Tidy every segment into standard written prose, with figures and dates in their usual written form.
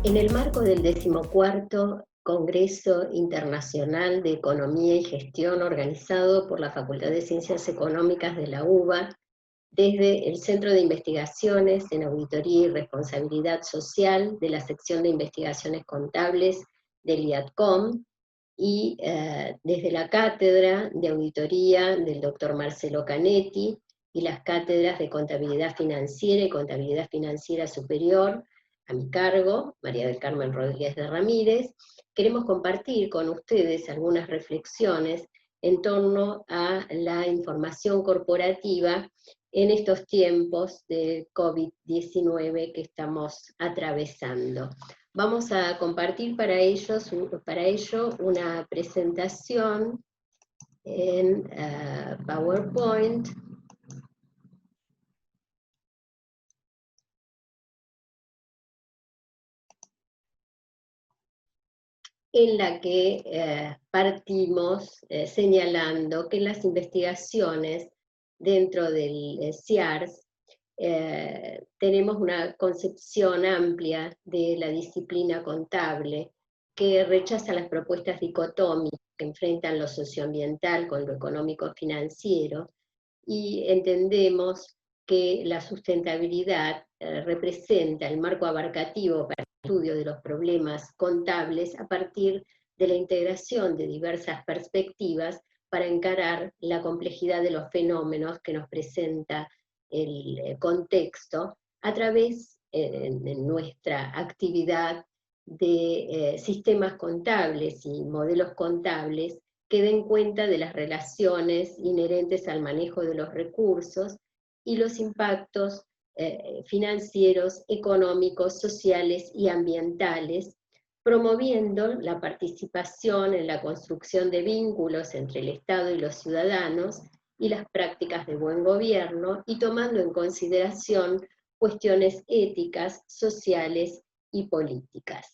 En el marco del 14º Congreso Internacional de Economía y Gestión organizado por la Facultad de Ciencias Económicas de la UBA, desde el Centro de Investigaciones en Auditoría y Responsabilidad Social de la Sección de Investigaciones Contables del IADCOM, y desde la Cátedra de Auditoría del Dr. Marcelo Canetti y las cátedras de Contabilidad Financiera y Contabilidad Financiera Superior, a mi cargo, María del Carmen Rodríguez de Ramírez, queremos compartir con ustedes algunas reflexiones en torno a la información corporativa en estos tiempos de COVID-19 que estamos atravesando. Vamos a compartir para ello una presentación en PowerPoint, en la que partimos señalando que las investigaciones dentro del CIARS tenemos una concepción amplia de la disciplina contable que rechaza las propuestas dicotómicas que enfrentan lo socioambiental con lo económico-financiero, y entendemos que la sustentabilidad representa el marco abarcativo para el estudio de los problemas contables a partir de la integración de diversas perspectivas para encarar la complejidad de los fenómenos que nos presenta el contexto a través de nuestra actividad de sistemas contables y modelos contables que den cuenta de las relaciones inherentes al manejo de los recursos y los impactos financieros, económicos, sociales y ambientales, promoviendo la participación en la construcción de vínculos entre el Estado y los ciudadanos y las prácticas de buen gobierno, y tomando en consideración cuestiones éticas, sociales y políticas.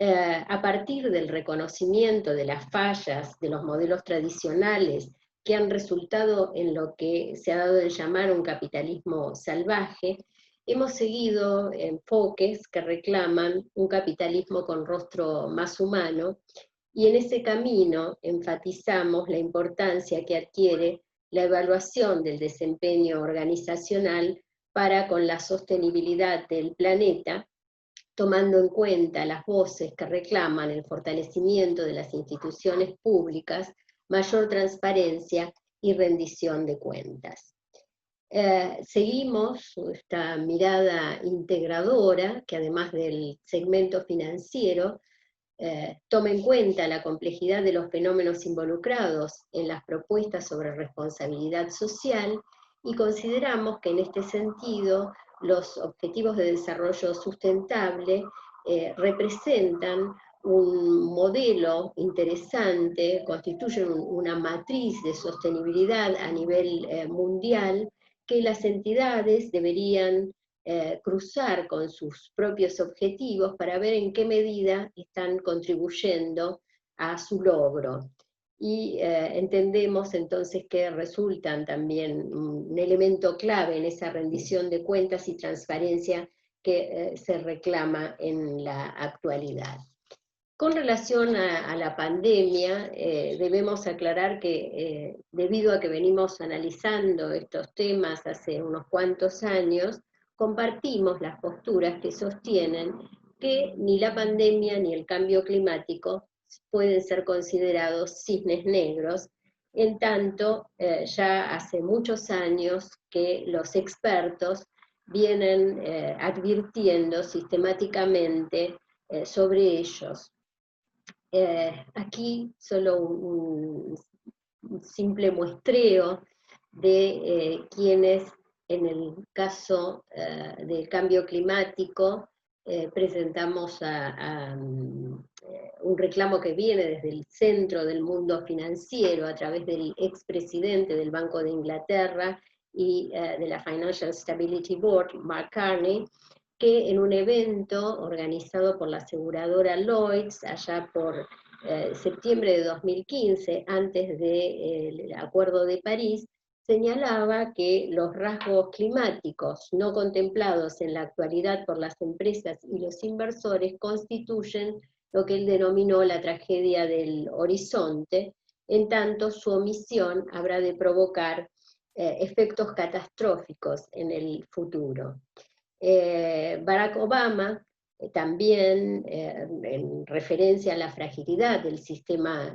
A partir del reconocimiento de las fallas de los modelos tradicionales que han resultado en lo que se ha dado de llamar un capitalismo salvaje, hemos seguido enfoques que reclaman un capitalismo con rostro más humano, y en ese camino enfatizamos la importancia que adquiere la evaluación del desempeño organizacional para con la sostenibilidad del planeta, tomando en cuenta las voces que reclaman el fortalecimiento de las instituciones públicas, mayor transparencia y rendición de cuentas. Seguimos esta mirada integradora que, además del segmento financiero, toma en cuenta la complejidad de los fenómenos involucrados en las propuestas sobre responsabilidad social, y consideramos que en este sentido los objetivos de desarrollo sustentable representan un modelo interesante, constituyen una matriz de sostenibilidad a nivel mundial que las entidades deberían cruzar con sus propios objetivos para ver en qué medida están contribuyendo a su logro. Y entendemos entonces que resultan también un elemento clave en esa rendición de cuentas y transparencia que se reclama en la actualidad. Con relación a la pandemia, debemos aclarar que debido a que venimos analizando estos temas hace unos cuantos años, compartimos las posturas que sostienen que ni la pandemia ni el cambio climático pueden ser considerados cisnes negros, en tanto ya hace muchos años que los expertos vienen advirtiendo sistemáticamente sobre ellos. Aquí solo un simple muestreo de quienes, en el caso del cambio climático, presentamos un reclamo que viene desde el centro del mundo financiero a través del expresidente del Banco de Inglaterra y de la Financial Stability Board, Mark Carney, que en un evento organizado por la aseguradora Lloyds allá por septiembre de 2015, antes del Acuerdo de París, señalaba que los rasgos climáticos no contemplados en la actualidad por las empresas y los inversores constituyen lo que él denominó la tragedia del horizonte, en tanto su omisión habrá de provocar efectos catastróficos en el futuro. Barack Obama, también en referencia a la fragilidad del sistema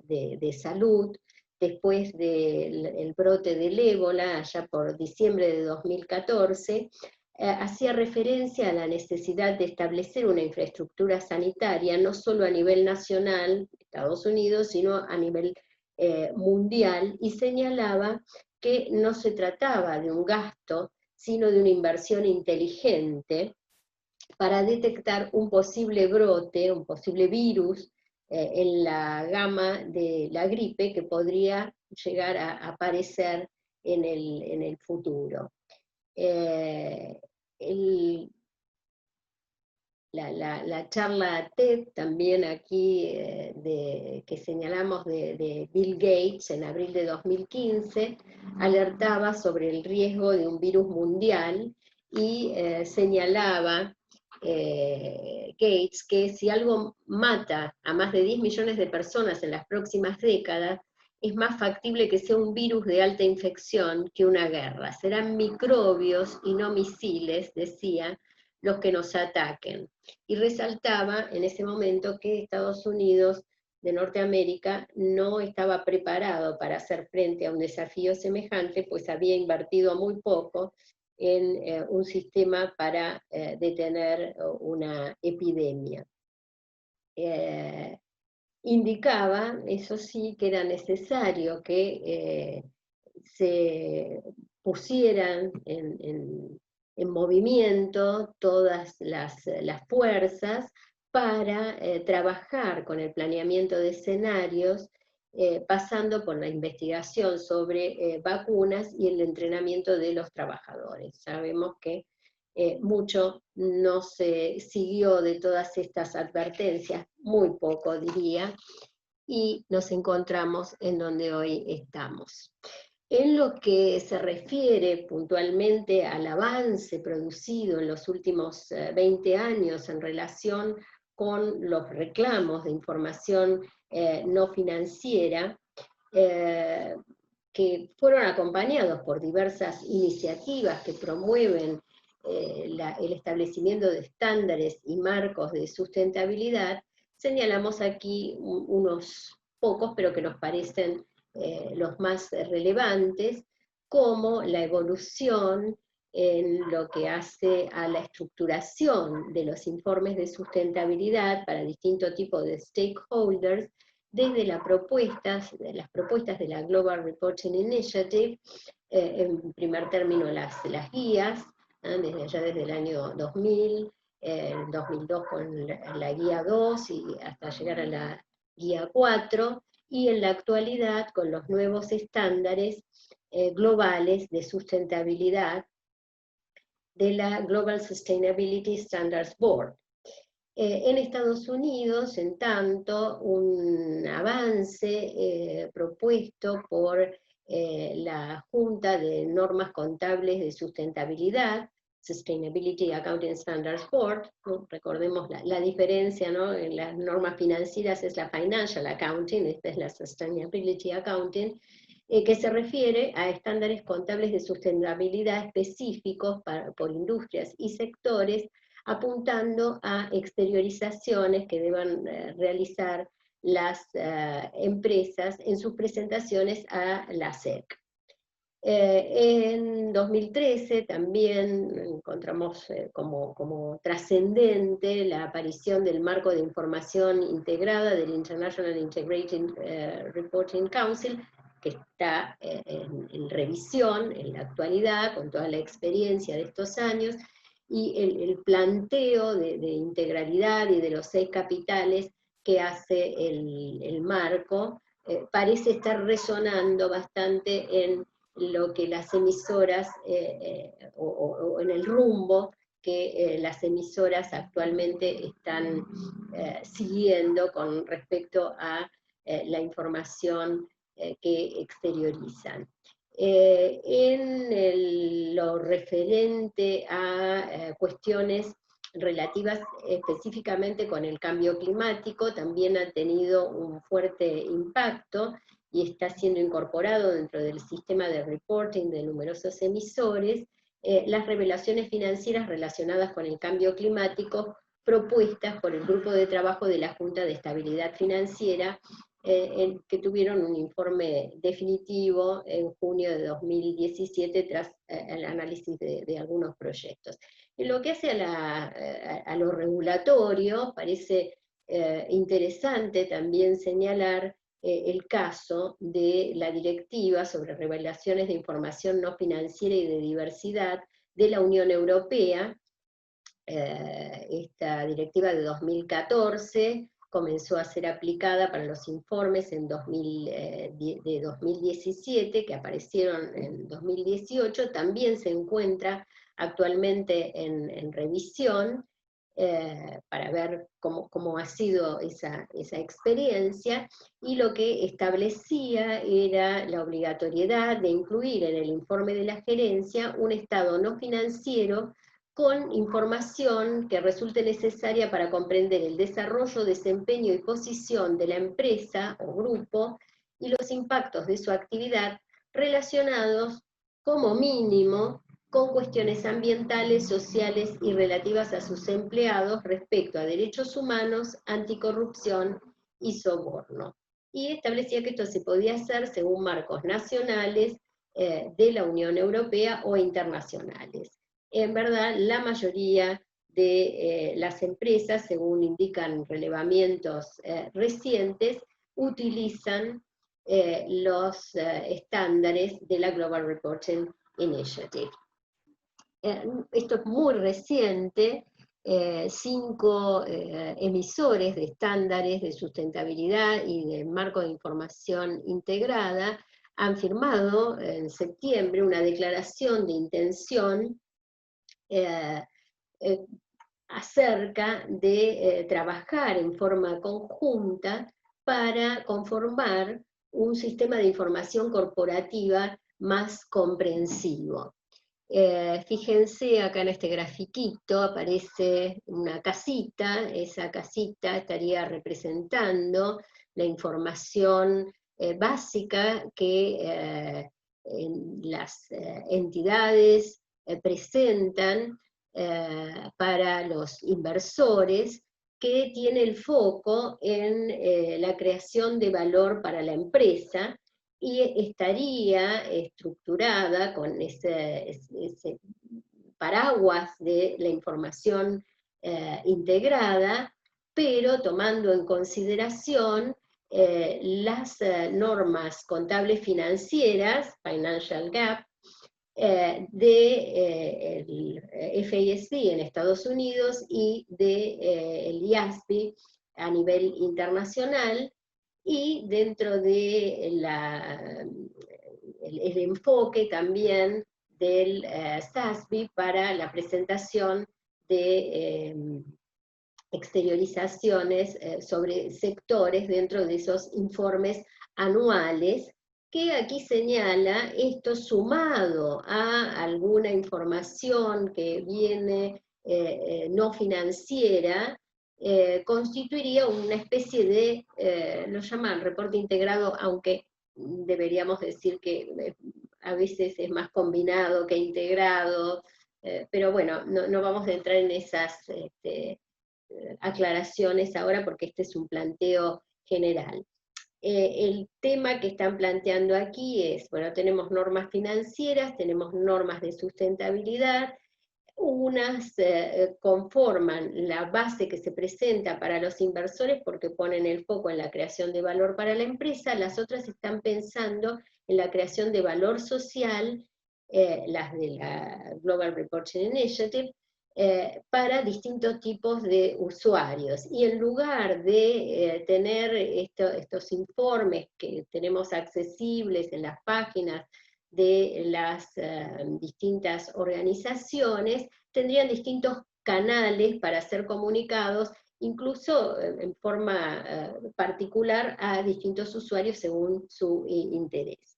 de salud, después del brote del ébola, allá por diciembre de 2014, hacía referencia a la necesidad de establecer una infraestructura sanitaria, no solo a nivel nacional, Estados Unidos, sino a nivel mundial, y señalaba que no se trataba de un gasto, sino de una inversión inteligente para detectar un posible brote, un posible virus en la gama de la gripe que podría llegar a aparecer en el futuro. La charla TED también aquí que señalamos de Bill Gates en abril de 2015 alertaba sobre el riesgo de un virus mundial y señalaba Gates que si algo mata a más de 10 millones de personas en las próximas décadas, es más factible que sea un virus de alta infección que una guerra. Serán microbios y no misiles, decía, los que nos ataquen. Y resaltaba en ese momento que Estados Unidos de Norteamérica no estaba preparado para hacer frente a un desafío semejante, pues había invertido muy poco en un sistema para detener una epidemia. Indicaba, eso sí, que era necesario que se pusieran en movimiento todas las fuerzas para trabajar con el planeamiento de escenarios, pasando por la investigación sobre vacunas y el entrenamiento de los trabajadores. Sabemos que mucho no se siguió de todas estas advertencias, muy poco diría, y nos encontramos en donde hoy estamos. En lo que se refiere puntualmente al avance producido en los últimos 20 años en relación con los reclamos de información no financiera, que fueron acompañados por diversas iniciativas que promueven el establecimiento de estándares y marcos de sustentabilidad, señalamos aquí unos pocos, pero que nos parecen los más relevantes, como la evolución en lo que hace a la estructuración de los informes de sustentabilidad para distintos tipos de stakeholders, desde las propuestas de la Global Reporting Initiative, en primer término las guías, desde el año 2000, en 2002 con la guía 2 y hasta llegar a la guía 4, y en la actualidad con los nuevos estándares globales de sustentabilidad de la Global Sustainability Standards Board. En Estados Unidos, en tanto, un avance propuesto por la Junta de Normas Contables de Sustentabilidad, Sustainability Accounting Standards Board, ¿no? Recordemos la diferencia, ¿no? En las normas financieras es la Financial Accounting, esta es la Sustainability Accounting, que se refiere a estándares contables de sustentabilidad específicos por industrias y sectores, apuntando a exteriorizaciones que deban realizar las empresas en sus presentaciones a la SEC. En 2013 también encontramos como trascendente la aparición del marco de información integrada del International Integrated Reporting Council, que está en revisión en la actualidad, con toda la experiencia de estos años, y el planteo de integralidad y de los 6 capitales que hace el marco parece estar resonando bastante en lo que las emisoras, o en el rumbo que las emisoras actualmente están siguiendo con respecto a la información que exteriorizan. Lo referente a cuestiones relativas específicamente con el cambio climático, también ha tenido un fuerte impacto y está siendo incorporado dentro del sistema de reporting de numerosos emisores, las revelaciones financieras relacionadas con el cambio climático propuestas por el Grupo de Trabajo de la Junta de Estabilidad Financiera, que tuvieron un informe definitivo en junio de 2017 tras el análisis de algunos proyectos. En lo que hace a lo regulatorio, parece interesante también señalar el caso de la directiva sobre revelaciones de información no financiera y de diversidad de la Unión Europea. Esta directiva de 2014 comenzó a ser aplicada para los informes de 2017, que aparecieron en 2018, también se encuentra actualmente en revisión, para ver cómo ha sido esa experiencia, y lo que establecía era la obligatoriedad de incluir en el informe de la gerencia un estado no financiero con información que resulte necesaria para comprender el desarrollo, desempeño y posición de la empresa o grupo y los impactos de su actividad relacionados como mínimo con cuestiones ambientales, sociales y relativas a sus empleados respecto a derechos humanos, anticorrupción y soborno. Y establecía que esto se podía hacer según marcos nacionales de la Unión Europea o internacionales. En verdad, la mayoría de las empresas, según indican relevamientos recientes, utilizan los estándares de la Global Reporting Initiative. Esto es muy reciente, 5 emisores de estándares de sustentabilidad y de marco de información integrada han firmado en septiembre una declaración de intención acerca de trabajar en forma conjunta para conformar un sistema de información corporativa más comprensivo. Fíjense acá en este grafiquito aparece una casita, esa casita estaría representando la información básica que las entidades presentan para los inversores, que tiene el foco en la creación de valor para la empresa, y estaría estructurada con ese paraguas de la información integrada, pero tomando en consideración las normas contables financieras, Financial Gap, del FASB en Estados Unidos y del IASB a nivel internacional, y dentro de el enfoque también del SASB para la presentación de exteriorizaciones sobre sectores dentro de esos informes anuales, que aquí señala esto sumado a alguna información que viene no financiera, constituiría una especie de, lo llaman reporte integrado, aunque deberíamos decir que a veces es más combinado que integrado, pero bueno, no vamos a entrar en esas aclaraciones ahora porque este es un planteo general. El tema que están planteando aquí es, bueno, tenemos normas financieras, tenemos normas de sustentabilidad, unas conforman la base que se presenta para los inversores porque ponen el foco en la creación de valor para la empresa, las otras están pensando en la creación de valor social, las de la Global Reporting Initiative, para distintos tipos de usuarios. Y en lugar de tener estos informes que tenemos accesibles en las páginas de las distintas organizaciones, tendrían distintos canales para ser comunicados, incluso en forma particular a distintos usuarios según su interés.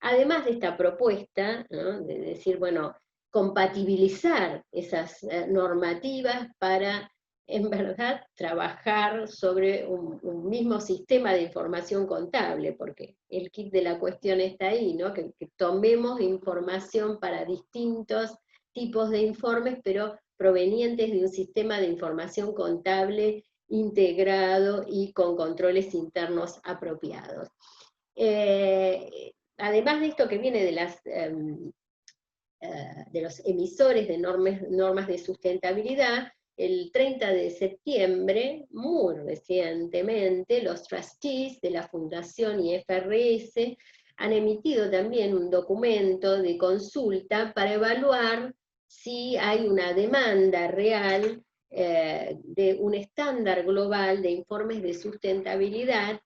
Además de esta propuesta, ¿no?, de decir, bueno, compatibilizar esas normativas para, en verdad, trabajar sobre un mismo sistema de información contable, porque el kit de la cuestión está ahí, ¿no?, que tomemos información para distintos tipos de informes, pero provenientes de un sistema de información contable integrado y con controles internos apropiados. Además de esto que viene de los emisores de normas de sustentabilidad, el 30 de septiembre, muy recientemente, los trustees de la Fundación IFRS han emitido también un documento de consulta para evaluar si hay una demanda real de un estándar global de informes de sustentabilidad,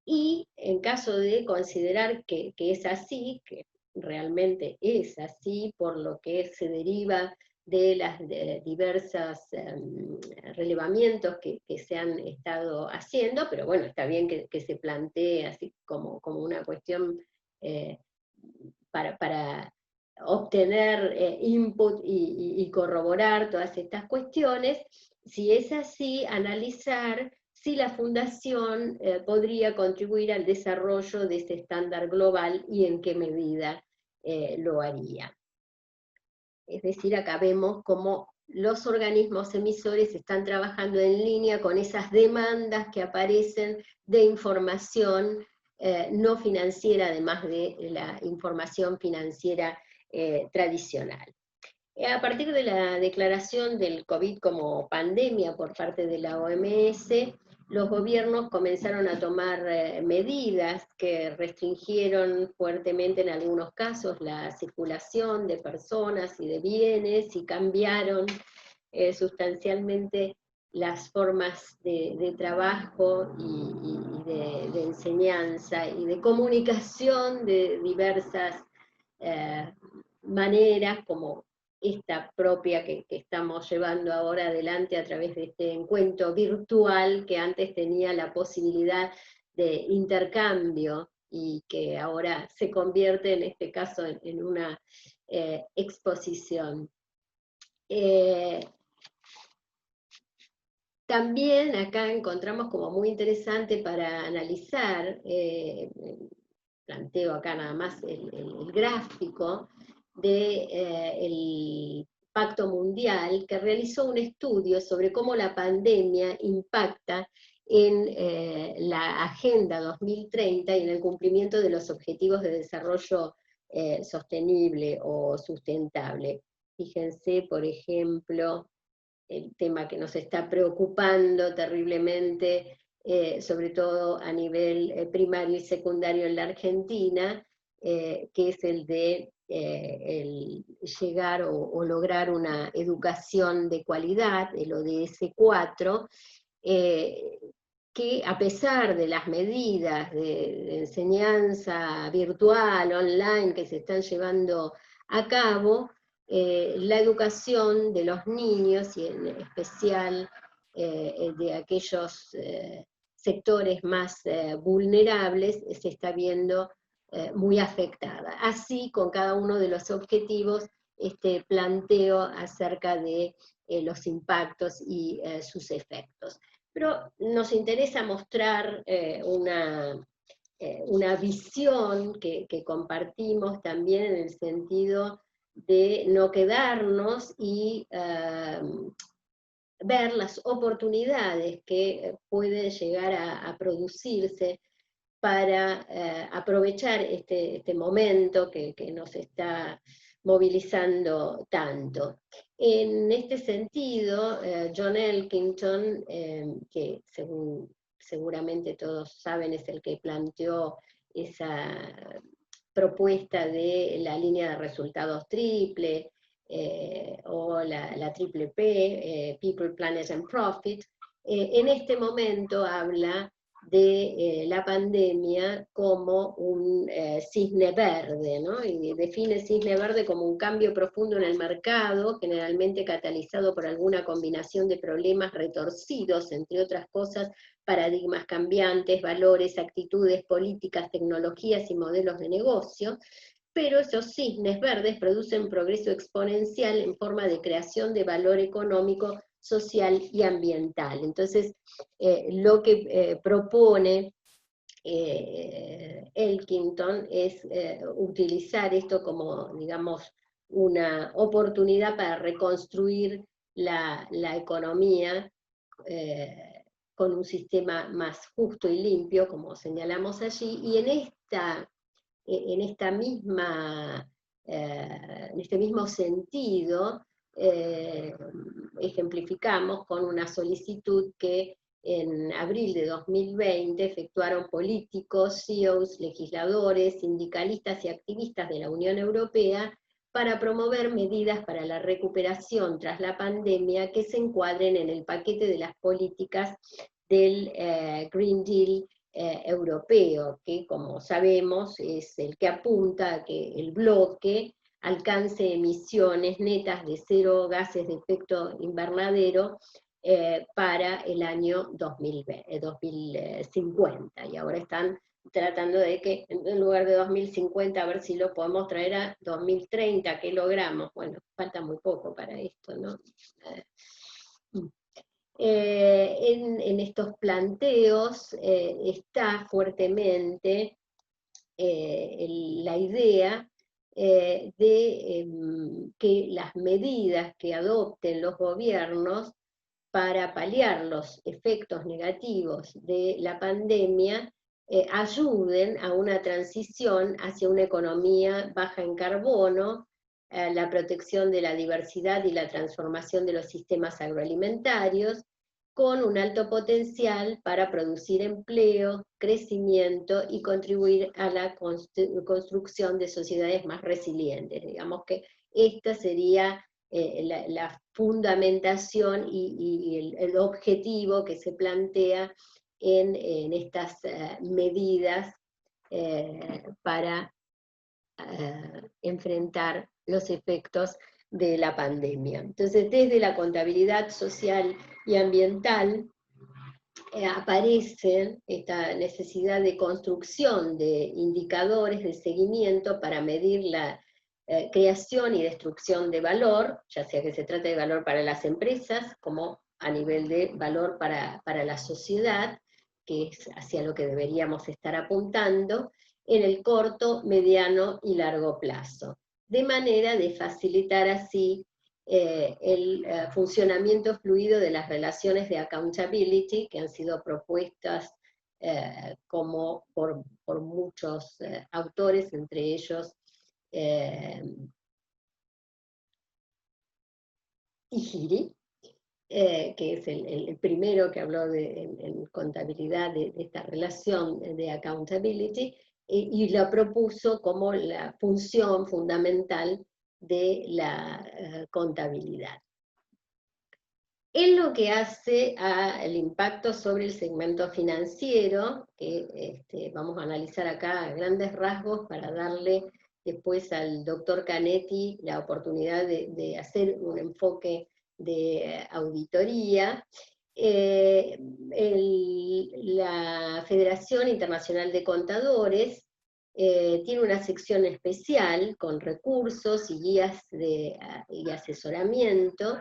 y en caso de considerar que es así, que realmente es así, por lo que se deriva de las diversas relevamientos que se han estado haciendo, pero bueno, está bien que se plantee así como una cuestión para obtener input y corroborar todas estas cuestiones. Si es así, analizar si la Fundación podría contribuir al desarrollo de ese estándar global y en qué medida lo haría. Es decir, acá vemos cómo los organismos emisores están trabajando en línea con esas demandas que aparecen de información no financiera, además de la información financiera tradicional. A partir de la declaración del COVID como pandemia por parte de la OMS, los gobiernos comenzaron a tomar medidas que restringieron fuertemente en algunos casos la circulación de personas y de bienes, y cambiaron sustancialmente las formas de trabajo y de enseñanza y de comunicación de diversas maneras, como esta propia que estamos llevando ahora adelante a través de este encuentro virtual, que antes tenía la posibilidad de intercambio y que ahora se convierte en este caso en una exposición. También acá encontramos como muy interesante para analizar, planteo acá nada más el gráfico, del Pacto Mundial, que realizó un estudio sobre cómo la pandemia impacta en la Agenda 2030 y en el cumplimiento de los Objetivos de Desarrollo Sostenible o Sustentable. Fíjense, por ejemplo, el tema que nos está preocupando terriblemente, sobre todo a nivel primario y secundario en la Argentina, que es el de el llegar o lograr una educación de calidad, el ODS 4, que a pesar de las medidas de enseñanza virtual, online, que se están llevando a cabo, la educación de los niños, y en especial de aquellos sectores más vulnerables, se está viendo muy afectada. Así, con cada uno de los objetivos, este planteo acerca de los impactos y sus efectos. Pero nos interesa mostrar una visión que compartimos también, en el sentido de no quedarnos y ver las oportunidades que pueden llegar a producirse para aprovechar este momento que nos está movilizando tanto. En este sentido, John Elkington, que seguramente todos saben es el que planteó esa propuesta de la línea de resultados triple, o la triple P, People, Planet and Profit, en este momento habla de la pandemia como un cisne verde, ¿no? Y define cisne verde como un cambio profundo en el mercado, generalmente catalizado por alguna combinación de problemas retorcidos, entre otras cosas, paradigmas cambiantes, valores, actitudes, políticas, tecnologías y modelos de negocio, pero esos cisnes verdes producen progreso exponencial en forma de creación de valor económico, social y ambiental. Entonces, lo que propone Elkington es utilizar esto como, digamos, una oportunidad para reconstruir la economía con un sistema más justo y limpio, como señalamos allí, y en este mismo sentido, ejemplificamos con una solicitud que en abril de 2020 efectuaron políticos, CEOs, legisladores, sindicalistas y activistas de la Unión Europea para promover medidas para la recuperación tras la pandemia que se encuadren en el paquete de las políticas del Green Deal europeo, que como sabemos es el que apunta a que el bloque alcance emisiones netas de 0 gases de efecto invernadero para el año 2050. Y ahora están tratando de que en lugar de 2050 a ver si lo podemos traer a 2030, ¿qué logramos? Bueno, falta muy poco para esto, ¿no? En estos planteos está fuertemente la idea de que las medidas que adopten los gobiernos para paliar los efectos negativos de la pandemia ayuden a una transición hacia una economía baja en carbono, la protección de la diversidad y la transformación de los sistemas agroalimentarios, con un alto potencial para producir empleo, crecimiento y contribuir a la construcción de sociedades más resilientes. Digamos que esta sería la fundamentación y el objetivo que se plantea en estas medidas para enfrentar los efectos de la pandemia. Entonces, desde la contabilidad social y ambiental aparece esta necesidad de construcción de indicadores de seguimiento para medir la creación y destrucción de valor, ya sea que se trate de valor para las empresas, como a nivel de valor para la sociedad, que es hacia lo que deberíamos estar apuntando, en el corto, mediano y largo plazo, de manera de facilitar así el funcionamiento fluido de las relaciones de accountability que han sido propuestas como por muchos autores, entre ellos Ihiri, que es el primero que habló en contabilidad de esta relación de accountability, y lo propuso como la función fundamental de la contabilidad. En lo que hace al impacto sobre el segmento financiero, que vamos a analizar acá a grandes rasgos para darle después al doctor Canetti la oportunidad de hacer un enfoque de auditoría, la Federación Internacional de Contadores tiene una sección especial con recursos y guías y asesoramiento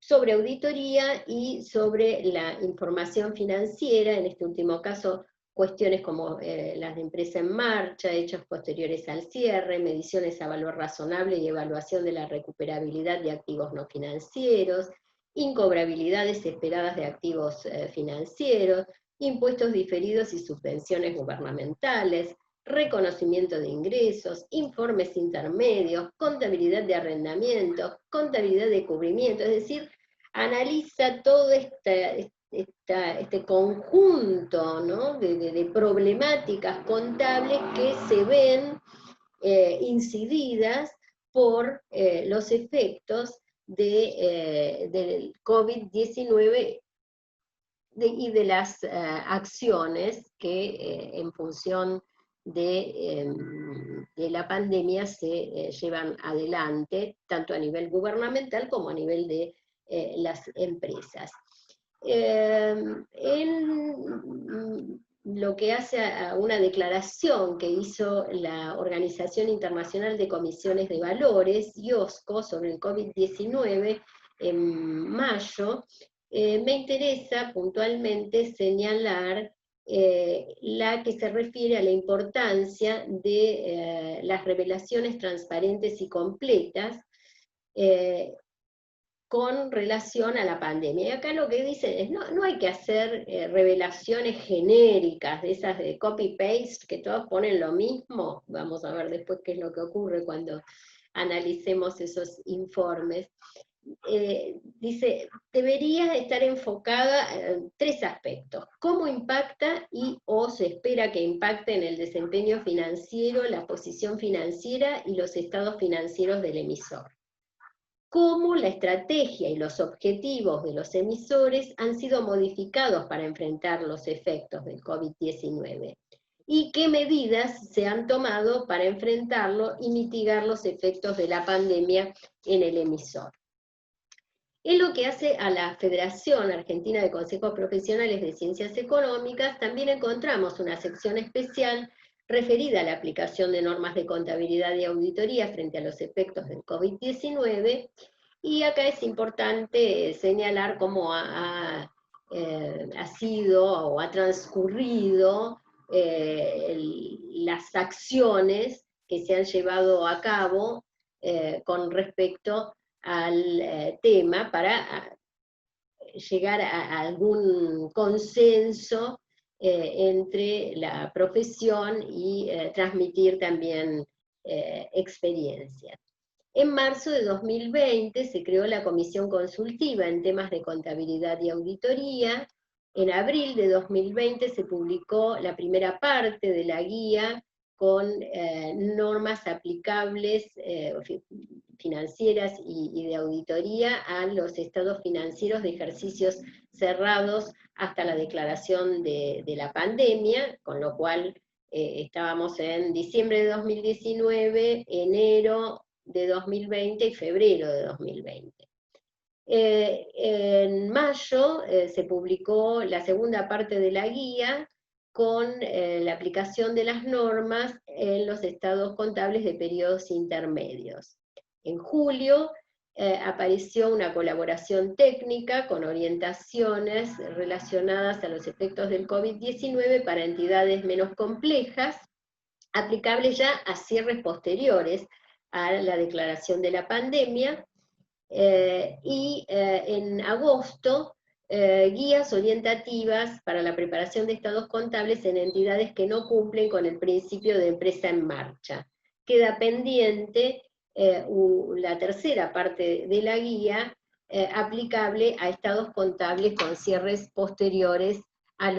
sobre auditoría y sobre la información financiera, en este último caso cuestiones como las de empresa en marcha, hechos posteriores al cierre, mediciones a valor razonable y evaluación de la recuperabilidad de activos no financieros, incobrabilidades esperadas de activos financieros, impuestos diferidos y subvenciones gubernamentales, reconocimiento de ingresos, informes intermedios, contabilidad de arrendamientos, contabilidad de cubrimiento, es decir, analiza todo este conjunto, ¿no? de problemáticas contables que se ven incididas por los efectos del COVID-19 y de las acciones que en función de la pandemia se llevan adelante, tanto a nivel gubernamental como a nivel de las empresas. En lo que hace a una declaración que hizo la Organización Internacional de Comisiones de Valores, IOSCO, sobre el COVID-19 en mayo, me interesa puntualmente señalar la que se refiere a la importancia de las revelaciones transparentes y completas con relación a la pandemia. Y acá lo que dicen es, no hay que hacer revelaciones genéricas, de esas de copy-paste, que todos ponen lo mismo. Vamos a ver después qué es lo que ocurre cuando analicemos esos informes. Dice, debería estar enfocada en tres aspectos: cómo impacta o se espera que impacte en el desempeño financiero, la posición financiera y los estados financieros del emisor; cómo la estrategia y los objetivos de los emisores han sido modificados para enfrentar los efectos del COVID-19, y qué medidas se han tomado para enfrentarlo y mitigar los efectos de la pandemia en el emisor. En lo que hace a la Federación Argentina de Consejos Profesionales de Ciencias Económicas, también encontramos una sección especial referida a la aplicación de normas de contabilidad y auditoría frente a los efectos del COVID-19, y acá es importante señalar cómo ha sido o ha transcurrido las acciones que se han llevado a cabo con respecto al tema para llegar a algún consenso entre la profesión y transmitir también experiencias. En marzo de 2020 se creó la Comisión Consultiva en temas de contabilidad y auditoría. En abril de 2020 se publicó la primera parte de la guía con normas aplicables financieras y de auditoría a los estados financieros de ejercicios cerrados hasta la declaración de la pandemia, con lo cual estábamos en diciembre de 2019, enero de 2020 y febrero de 2020. En mayo se publicó la segunda parte de la guía con la aplicación de las normas en los estados contables de periodos intermedios. En julio apareció una colaboración técnica con orientaciones relacionadas a los efectos del COVID-19 para entidades menos complejas, aplicables ya a cierres posteriores a la declaración de la pandemia, y en agosto guías orientativas para la preparación de estados contables en entidades que no cumplen con el principio de empresa en marcha. Queda pendiente la tercera parte de la guía aplicable a estados contables con cierres posteriores a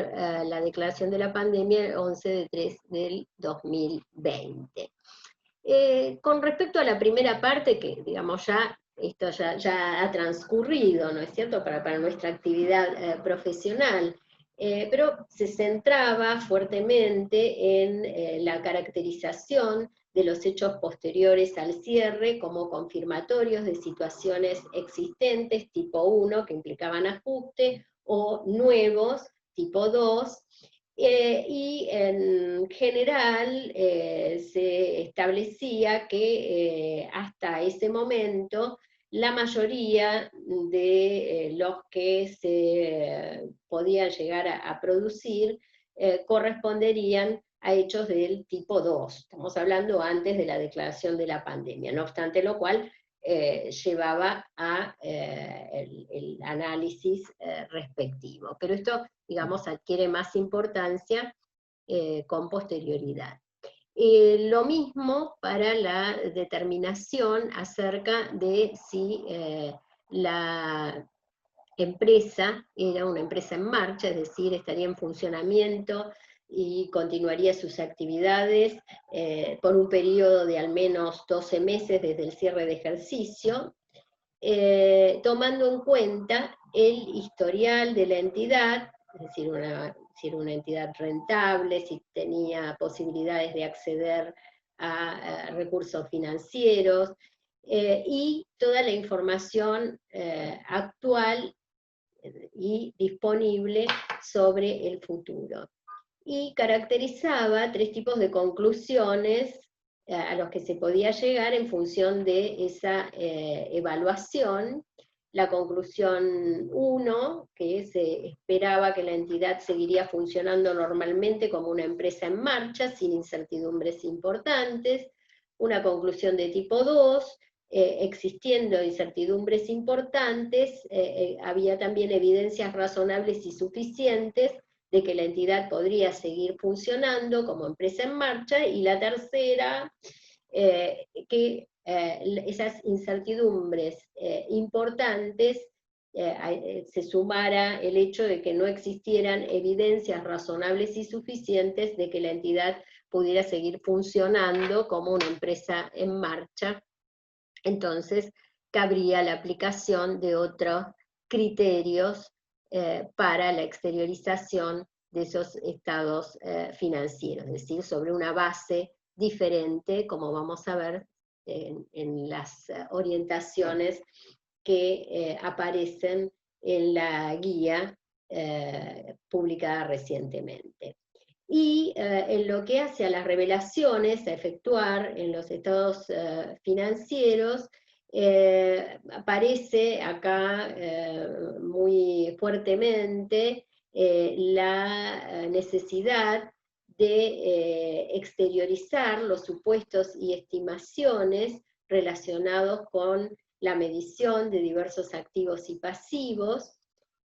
la declaración de la pandemia el 11/3 del 2020. Con respecto a la primera parte, que digamos esto ya ha transcurrido, ¿no es cierto?, para nuestra actividad profesional, pero se centraba fuertemente en la caracterización de los hechos posteriores al cierre como confirmatorios de situaciones existentes tipo 1 que implicaban ajuste, o nuevos tipo 2, y en general se establecía que hasta ese momento la mayoría de los que se podían llegar a producir corresponderían a hechos del tipo 2. Estamos hablando antes de la declaración de la pandemia, no obstante lo cual llevaba a el análisis respectivo. Pero esto, digamos, adquiere más importancia con posterioridad. Lo mismo para la determinación acerca de si la empresa era una empresa en marcha, es decir, estaría en funcionamiento y continuaría sus actividades por un periodo de al menos 12 meses desde el cierre de ejercicio, tomando en cuenta el historial de la entidad es decir, si era una entidad rentable, si tenía posibilidades de acceder a recursos financieros, y toda la información actual y disponible sobre el futuro. Y caracterizaba 3 tipos de conclusiones a los que se podía llegar en función de esa evaluación. La conclusión 1, que se esperaba que la entidad seguiría funcionando normalmente como una empresa en marcha, sin incertidumbres importantes. Una conclusión de tipo 2, existiendo incertidumbres importantes, había también evidencias razonables y suficientes de que la entidad podría seguir funcionando como empresa en marcha, y la tercera, que esas incertidumbres importantes se sumara el hecho de que no existieran evidencias razonables y suficientes de que la entidad pudiera seguir funcionando como una empresa en marcha. Entonces, cabría la aplicación de otros criterios para la exteriorización de esos estados financieros, es decir, sobre una base diferente, como vamos a ver en las orientaciones que aparecen en la guía publicada recientemente. Y en lo que hace a las revelaciones a efectuar en los estados financieros, aparece acá muy fuertemente la necesidad de exteriorizar los supuestos y estimaciones relacionados con la medición de diversos activos y pasivos,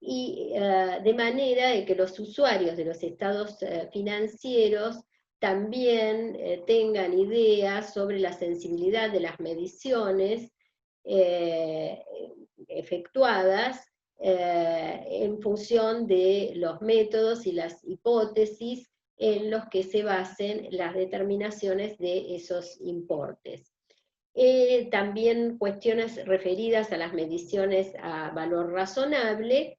y de manera de que los usuarios de los estados financieros también tengan ideas sobre la sensibilidad de las mediciones efectuadas en función de los métodos y las hipótesis en los que se basen las determinaciones de esos importes. También cuestiones referidas a las mediciones a valor razonable,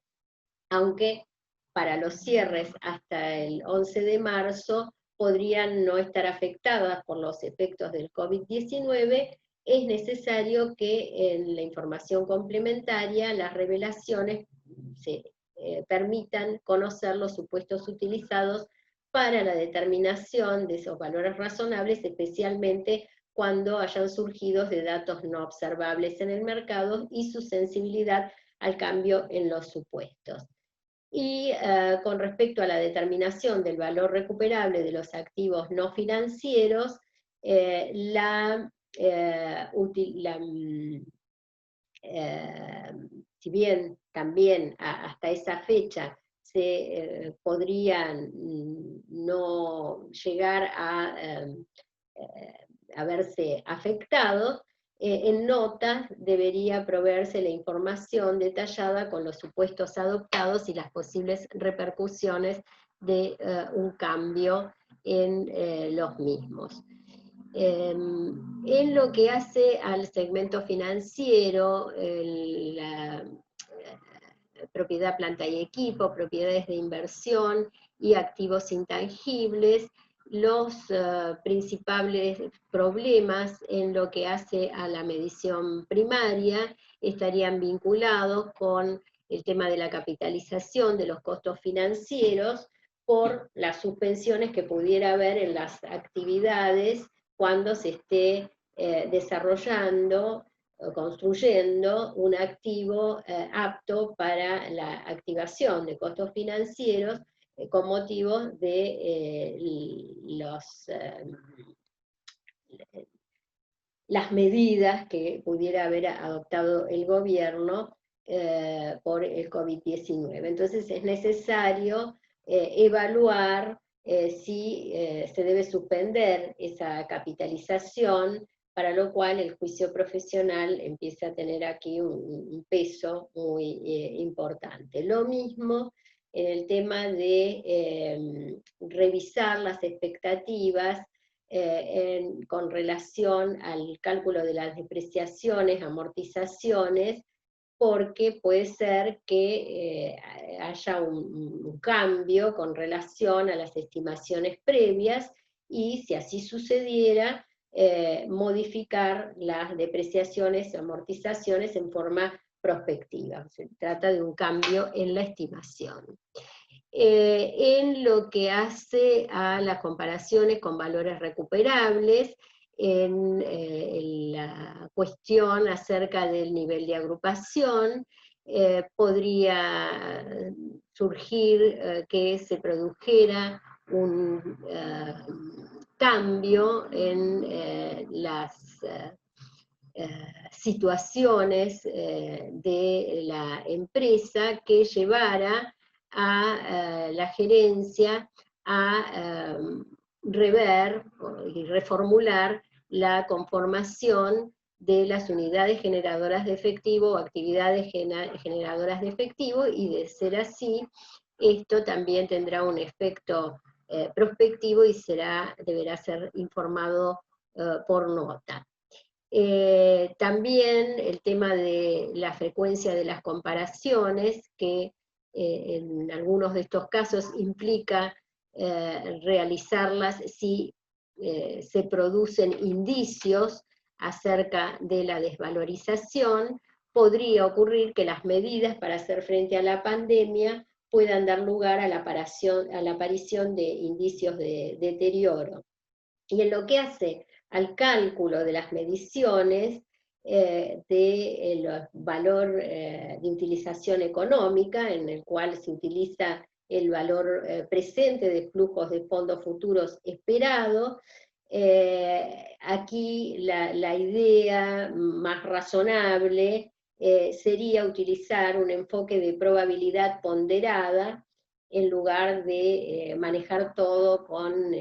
aunque para los cierres hasta el 11 de marzo podrían no estar afectadas por los efectos del COVID-19, es necesario que en la información complementaria las revelaciones se permitan conocer los supuestos utilizados para la determinación de esos valores razonables, especialmente cuando hayan surgido de datos no observables en el mercado y su sensibilidad al cambio en los supuestos. Y con respecto a la determinación del valor recuperable de los activos no financieros, si bien también hasta esa fecha se podrían no llegar a verse afectados, en notas debería proveerse la información detallada con los supuestos adoptados y las posibles repercusiones de un cambio en los mismos. En lo que hace al segmento financiero, la propiedad, planta y equipo, propiedades de inversión y activos intangibles, los principales problemas en lo que hace a la medición primaria estarían vinculados con el tema de la capitalización de los costos financieros por las suspensiones que pudiera haber en las actividades cuando se esté desarrollando o construyendo un activo apto para la activación de costos financieros con motivo de las medidas que pudiera haber adoptado el gobierno por el COVID-19. Entonces es necesario evaluar si se debe suspender esa capitalización, para lo cual el juicio profesional empieza a tener aquí un peso muy importante. Lo mismo en el tema de revisar las expectativas con relación al cálculo de las depreciaciones, amortizaciones, porque puede ser que haya un cambio con relación a las estimaciones previas, y si así sucediera, modificar las depreciaciones y amortizaciones en forma prospectiva. Se trata de un cambio en la estimación. En lo que hace a las comparaciones con valores recuperables, en la cuestión acerca del nivel de agrupación, podría surgir que se produjera un cambio en las situaciones de la empresa, que llevara a la gerencia a rever y reformular la conformación de las unidades generadoras de efectivo o actividades generadoras de efectivo, y de ser así, esto también tendrá un efecto prospectivo y deberá ser informado por nota. También el tema de la frecuencia de las comparaciones, que en algunos de estos casos implica realizarlas si se producen indicios acerca de la desvalorización. Podría ocurrir que las medidas para hacer frente a la pandemia puedan dar lugar a la aparición de indicios de deterioro. Y en lo que hace al cálculo de las mediciones del valor de utilización económica, en el cual se utiliza el valor presente de flujos de fondos futuros esperados, aquí la idea más razonable sería utilizar un enfoque de probabilidad ponderada, en lugar de manejar todo con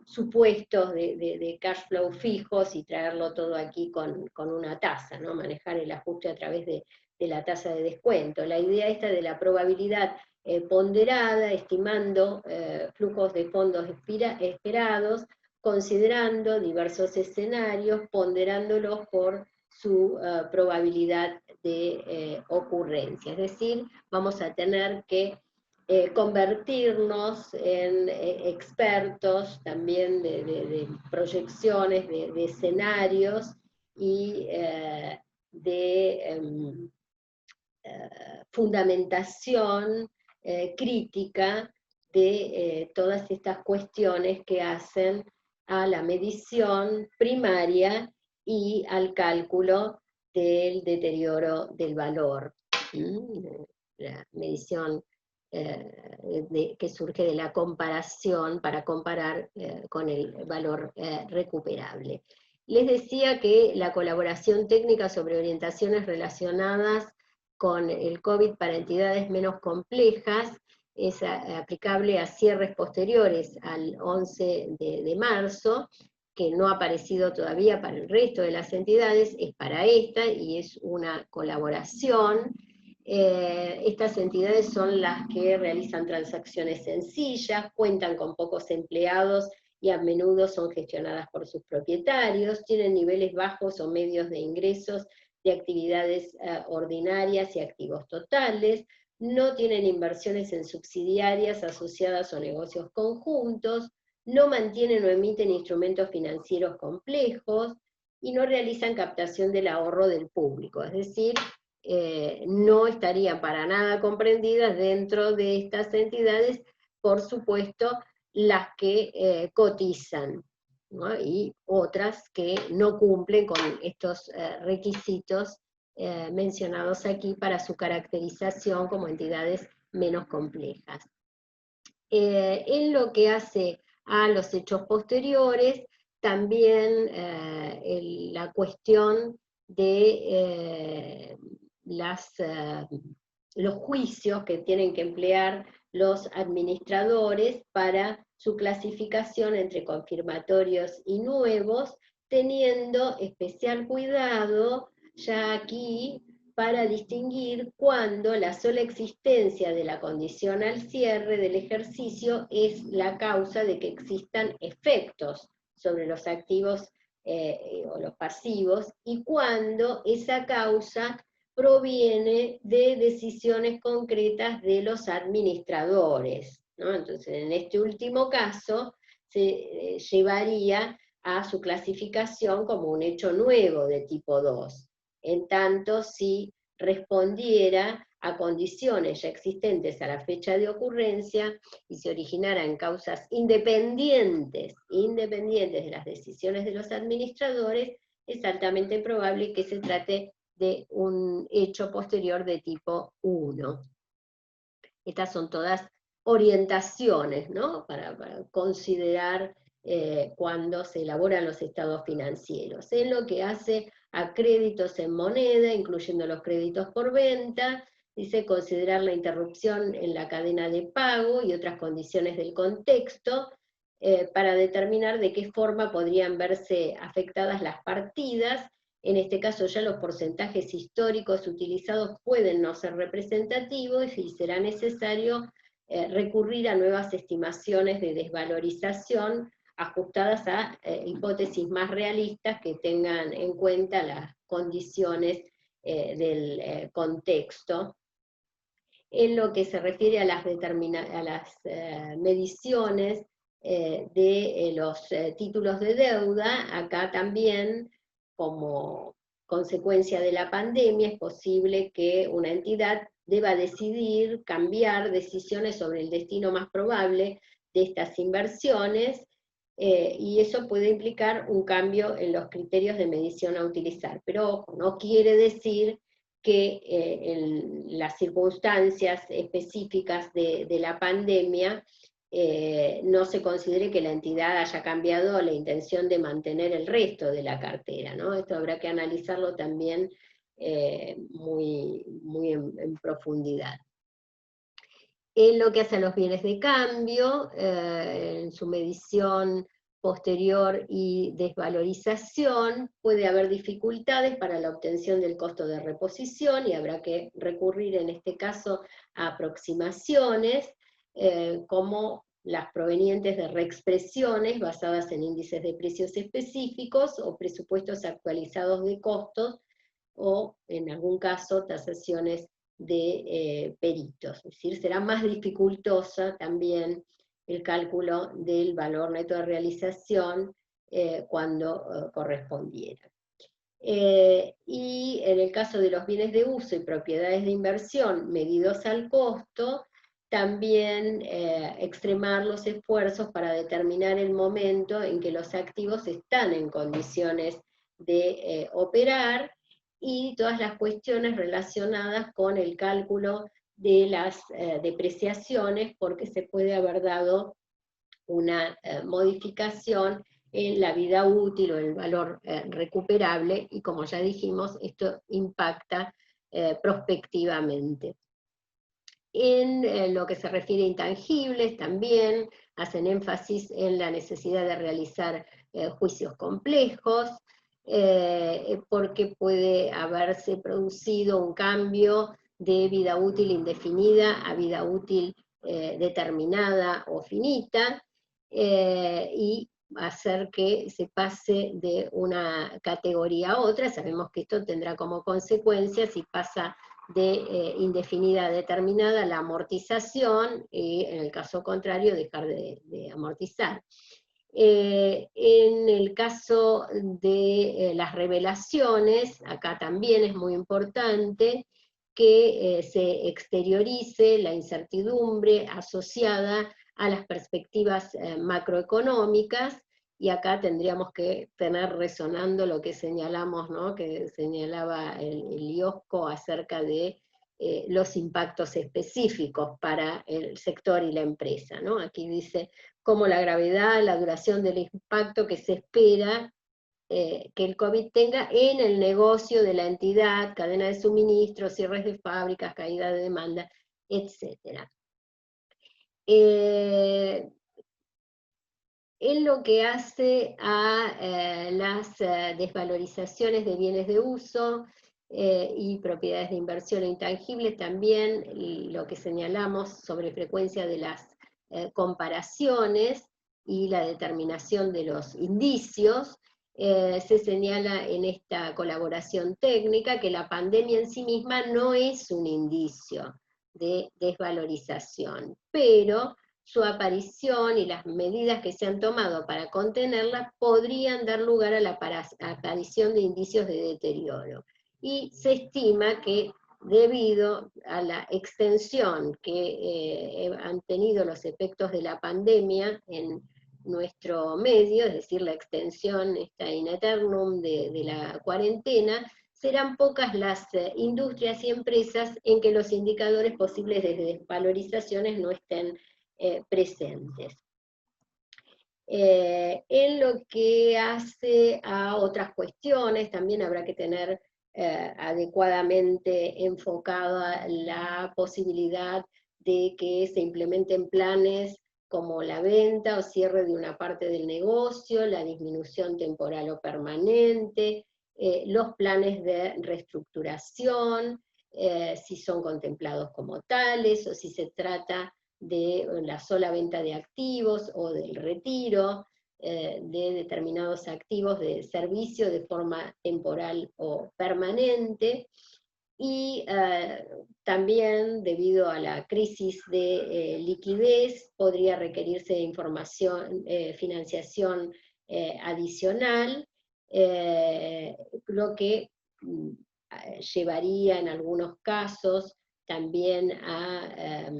supuestos de cash flow fijos y traerlo todo aquí con una tasa, ¿no? Manejar el ajuste a través de la tasa de descuento. La idea esta de la probabilidad ponderada, estimando flujos de fondos esperados, considerando diversos escenarios, ponderándolos por su probabilidad de ocurrencia. Es decir, vamos a tener que convertirnos en expertos también de proyecciones, de escenarios y de fundamentación crítica de todas estas cuestiones que hacen a la medición primaria y al cálculo del deterioro del valor. La medición que surge de la comparación, para comparar con el valor recuperable. Les decía que la colaboración técnica sobre orientaciones relacionadas con el COVID para entidades menos complejas es aplicable a cierres posteriores al 11 de marzo, que no ha aparecido todavía para el resto de las entidades, es para esta, y es una colaboración. Estas entidades son las que realizan transacciones sencillas, cuentan con pocos empleados y a menudo son gestionadas por sus propietarios, tienen niveles bajos o medios de ingresos de actividades ordinarias y activos totales, no tienen inversiones en subsidiarias asociadas o negocios conjuntos, no mantienen o emiten instrumentos financieros complejos y no realizan captación del ahorro del público, es decir, no estarían para nada comprendidas dentro de estas entidades, por supuesto, las que cotizan, ¿no? Y otras que no cumplen con estos requisitos mencionados aquí para su caracterización como entidades menos complejas. En lo que hace a los hechos posteriores, también la cuestión de los juicios que tienen que emplear los administradores para su clasificación entre confirmatorios y nuevos, teniendo especial cuidado ya aquí para distinguir cuando la sola existencia de la condición al cierre del ejercicio es la causa de que existan efectos sobre los activos o los pasivos, y cuando esa causa proviene de decisiones concretas de los administradores, ¿no? Entonces, en este último caso, se llevaría a su clasificación como un hecho nuevo de tipo 2, en tanto si respondiera a condiciones ya existentes a la fecha de ocurrencia y se originara en causas independientes de las decisiones de los administradores, es altamente probable que se trate de un hecho posterior de tipo 1. Estas son todas orientaciones, ¿no? Para considerar cuando se elaboran los estados financieros. En lo que hace a créditos en moneda, incluyendo los créditos por venta, dice considerar la interrupción en la cadena de pago y otras condiciones del contexto para determinar de qué forma podrían verse afectadas las partidas. En este caso ya los porcentajes históricos utilizados pueden no ser representativos y será necesario recurrir a nuevas estimaciones de desvalorización ajustadas a hipótesis más realistas que tengan en cuenta las condiciones del contexto. En lo que se refiere a las mediciones de los títulos de deuda, acá también, como consecuencia de la pandemia, es posible que una entidad deba decidir cambiar decisiones sobre el destino más probable de estas inversiones, y eso puede implicar un cambio en los criterios de medición a utilizar. Pero ojo, no quiere decir que en las circunstancias específicas de la pandemia no se considere que la entidad haya cambiado la intención de mantener el resto de la cartera, ¿no? Esto habrá que analizarlo también muy en profundidad. En lo que hace a los bienes de cambio, en su medición posterior y desvalorización, puede haber dificultades para la obtención del costo de reposición y habrá que recurrir en este caso a aproximaciones como las provenientes de reexpresiones basadas en índices de precios específicos o presupuestos actualizados de costos o, en algún caso, tasaciones de peritos. Es decir, será más dificultosa también el cálculo del valor neto de realización cuando correspondiera. Y en el caso de los bienes de uso y propiedades de inversión medidos al costo, también extremar los esfuerzos para determinar el momento en que los activos están en condiciones de operar, y todas las cuestiones relacionadas con el cálculo de las depreciaciones, porque se puede haber dado una modificación en la vida útil o el valor recuperable, y como ya dijimos, esto impacta prospectivamente. En lo que se refiere a intangibles, también hacen énfasis en la necesidad de realizar juicios complejos, porque puede haberse producido un cambio de vida útil indefinida a vida útil determinada o finita, y hacer que se pase de una categoría a otra. Sabemos que esto tendrá como consecuencia, si pasa de indefinida a determinada, la amortización, y en el caso contrario dejar de amortizar. En el caso de las revelaciones, acá también es muy importante que se exteriorice la incertidumbre asociada a las perspectivas macroeconómicas, y acá tendríamos que tener resonando lo que señalamos, ¿no? Que señalaba el IOSCO acerca de los impactos específicos para el sector y la empresa, ¿no? Aquí dice cómo la gravedad, la duración del impacto que se espera que el COVID tenga en el negocio de la entidad, cadena de suministro, cierres de fábricas, caída de demanda, etc. En lo que hace a las desvalorizaciones de bienes de uso y propiedades de inversión intangible, también lo que señalamos sobre frecuencia de las comparaciones y la determinación de los indicios, se señala en esta colaboración técnica que la pandemia en sí misma no es un indicio de desvalorización, pero su aparición y las medidas que se han tomado para contenerla podrían dar lugar a la aparición de indicios de deterioro. Y se estima que debido a la extensión que han tenido los efectos de la pandemia en nuestro medio, es decir, la extensión esta in eternum de la cuarentena, serán pocas las industrias y empresas en que los indicadores posibles de desvalorizaciones no estén presentes. En lo que hace a otras cuestiones, también habrá que tener adecuadamente enfocada la posibilidad de que se implementen planes como la venta o cierre de una parte del negocio, la disminución temporal o permanente, los planes de reestructuración, si son contemplados como tales, o si se trata de la sola venta de activos o del retiro de determinados activos de servicio de forma temporal o permanente. Y también, debido a la crisis de liquidez, podría requerirse de información, financiación adicional, lo que llevaría en algunos casos también a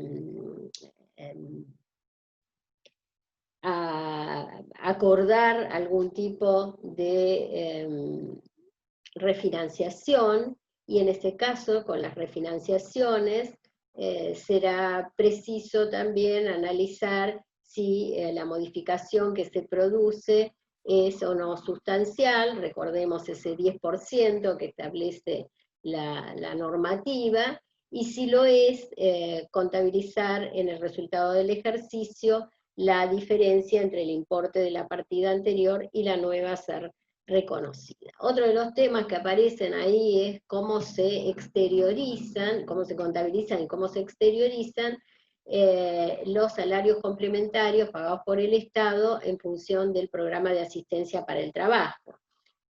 acordar algún tipo de refinanciación, y en este caso, con las refinanciaciones, será preciso también analizar si la modificación que se produce es o no sustancial. Recordemos ese 10% que establece la normativa, y si lo es, contabilizar en el resultado del ejercicio la diferencia entre el importe de la partida anterior y la nueva a ser reconocida. Otro de los temas que aparecen ahí es cómo se exteriorizan, cómo se contabilizan y cómo se exteriorizan los salarios complementarios pagados por el Estado en función del programa de asistencia para el trabajo.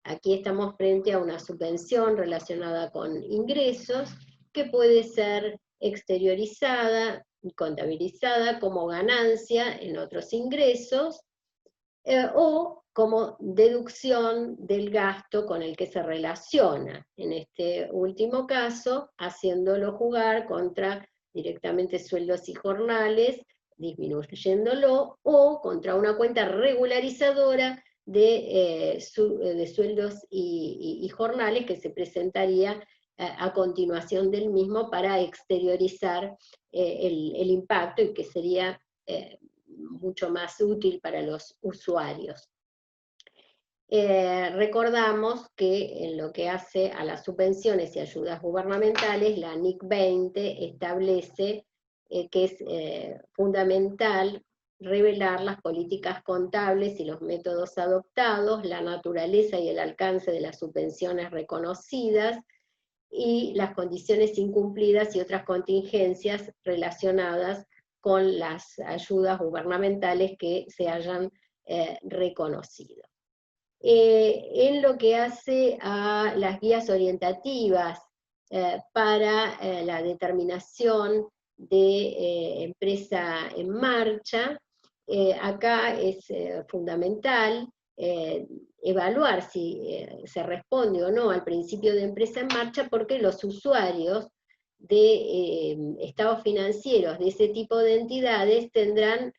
Aquí estamos frente a una subvención relacionada con ingresos que puede ser exteriorizada y contabilizada como ganancia en otros ingresos, o como deducción del gasto con el que se relaciona. En este último caso, haciéndolo jugar contra directamente sueldos y jornales, disminuyéndolo, o contra una cuenta regularizadora de sueldos y jornales que se presentaría a continuación del mismo para exteriorizar el impacto, y que sería mucho más útil para los usuarios. Recordamos que en lo que hace a las subvenciones y ayudas gubernamentales, la NIC 20 establece que es fundamental revelar las políticas contables y los métodos adoptados, la naturaleza y el alcance de las subvenciones reconocidas, y las condiciones incumplidas y otras contingencias relacionadas con las ayudas gubernamentales que se hayan reconocido. En lo que hace a las guías orientativas para la determinación de empresa en marcha, acá es fundamental evaluar si se responde o no al principio de empresa en marcha, porque los usuarios de estados financieros de ese tipo de entidades tendrán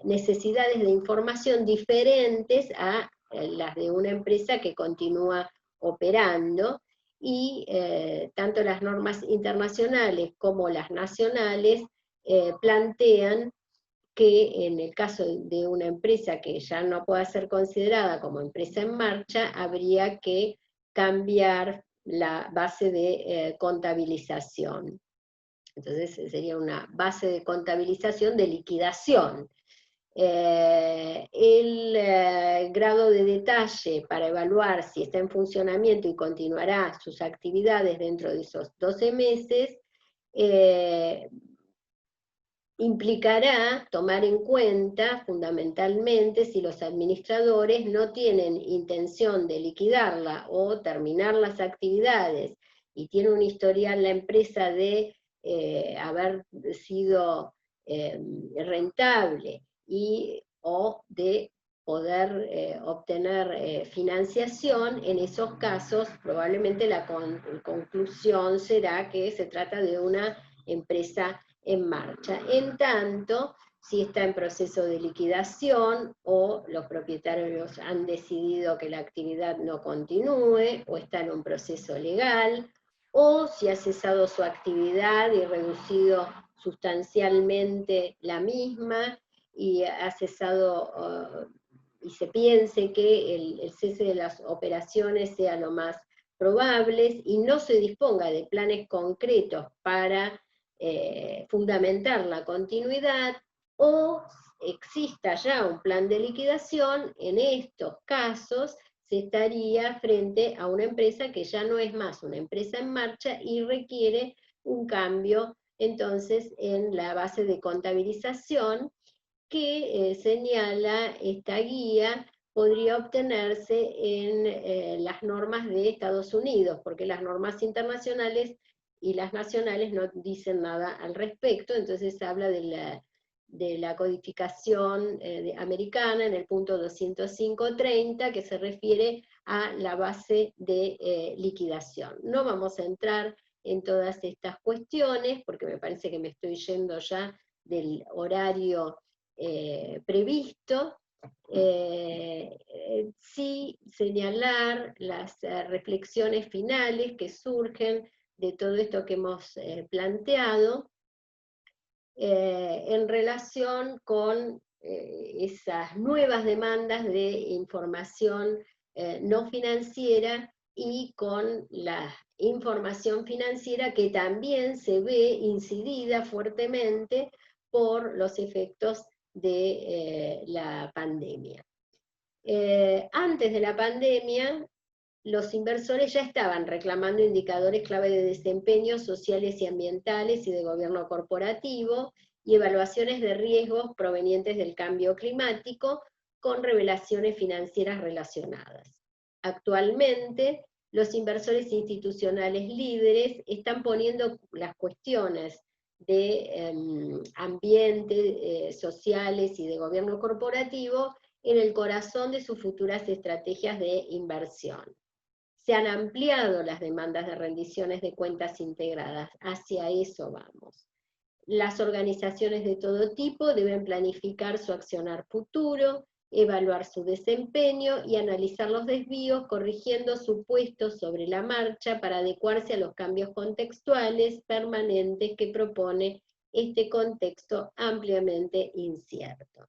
necesidades de información diferentes a las de una empresa que continúa operando, y tanto las normas internacionales como las nacionales plantean que en el caso de una empresa que ya no pueda ser considerada como empresa en marcha, habría que cambiar la base de contabilización. Entonces sería una base de contabilización de liquidación. El grado de detalle para evaluar si está en funcionamiento y continuará sus actividades dentro de esos 12 meses implicará tomar en cuenta fundamentalmente si los administradores no tienen intención de liquidarla o terminar las actividades y tiene un historial la empresa de haber sido rentable o de poder obtener financiación, en esos casos probablemente la conclusión será que se trata de una empresa en marcha. En tanto, si está en proceso de liquidación o los propietarios han decidido que la actividad no continúe o está en un proceso legal, o si ha cesado su actividad y reducido sustancialmente la misma y ha cesado y se piense que el cese de las operaciones sea lo más probables y no se disponga de planes concretos para fundamentar la continuidad o exista ya un plan de liquidación, en estos casos se estaría frente a una empresa que ya no es más una empresa en marcha y requiere un cambio entonces en la base de contabilización que señala esta guía podría obtenerse en las normas de Estados Unidos, porque las normas internacionales y las nacionales no dicen nada al respecto, entonces habla de la codificación americana en el punto 205.30, que se refiere a la base de liquidación. No vamos a entrar en todas estas cuestiones, porque me parece que me estoy yendo ya del horario previsto, sí señalar las reflexiones finales que surgen de todo esto que hemos planteado en relación con esas nuevas demandas de información no financiera y con la información financiera que también se ve incidida fuertemente por los efectos de la pandemia. Antes de la pandemia, los inversores ya estaban reclamando indicadores clave de desempeño sociales y ambientales y de gobierno corporativo y evaluaciones de riesgos provenientes del cambio climático con revelaciones financieras relacionadas. Actualmente, los inversores institucionales líderes están poniendo las cuestiones de ambiente, sociales y de gobierno corporativo en el corazón de sus futuras estrategias de inversión. Se han ampliado las demandas de rendiciones de cuentas integradas, hacia eso vamos. Las organizaciones de todo tipo deben planificar su accionar futuro, evaluar su desempeño y analizar los desvíos, corrigiendo supuestos sobre la marcha para adecuarse a los cambios contextuales permanentes que propone este contexto ampliamente incierto.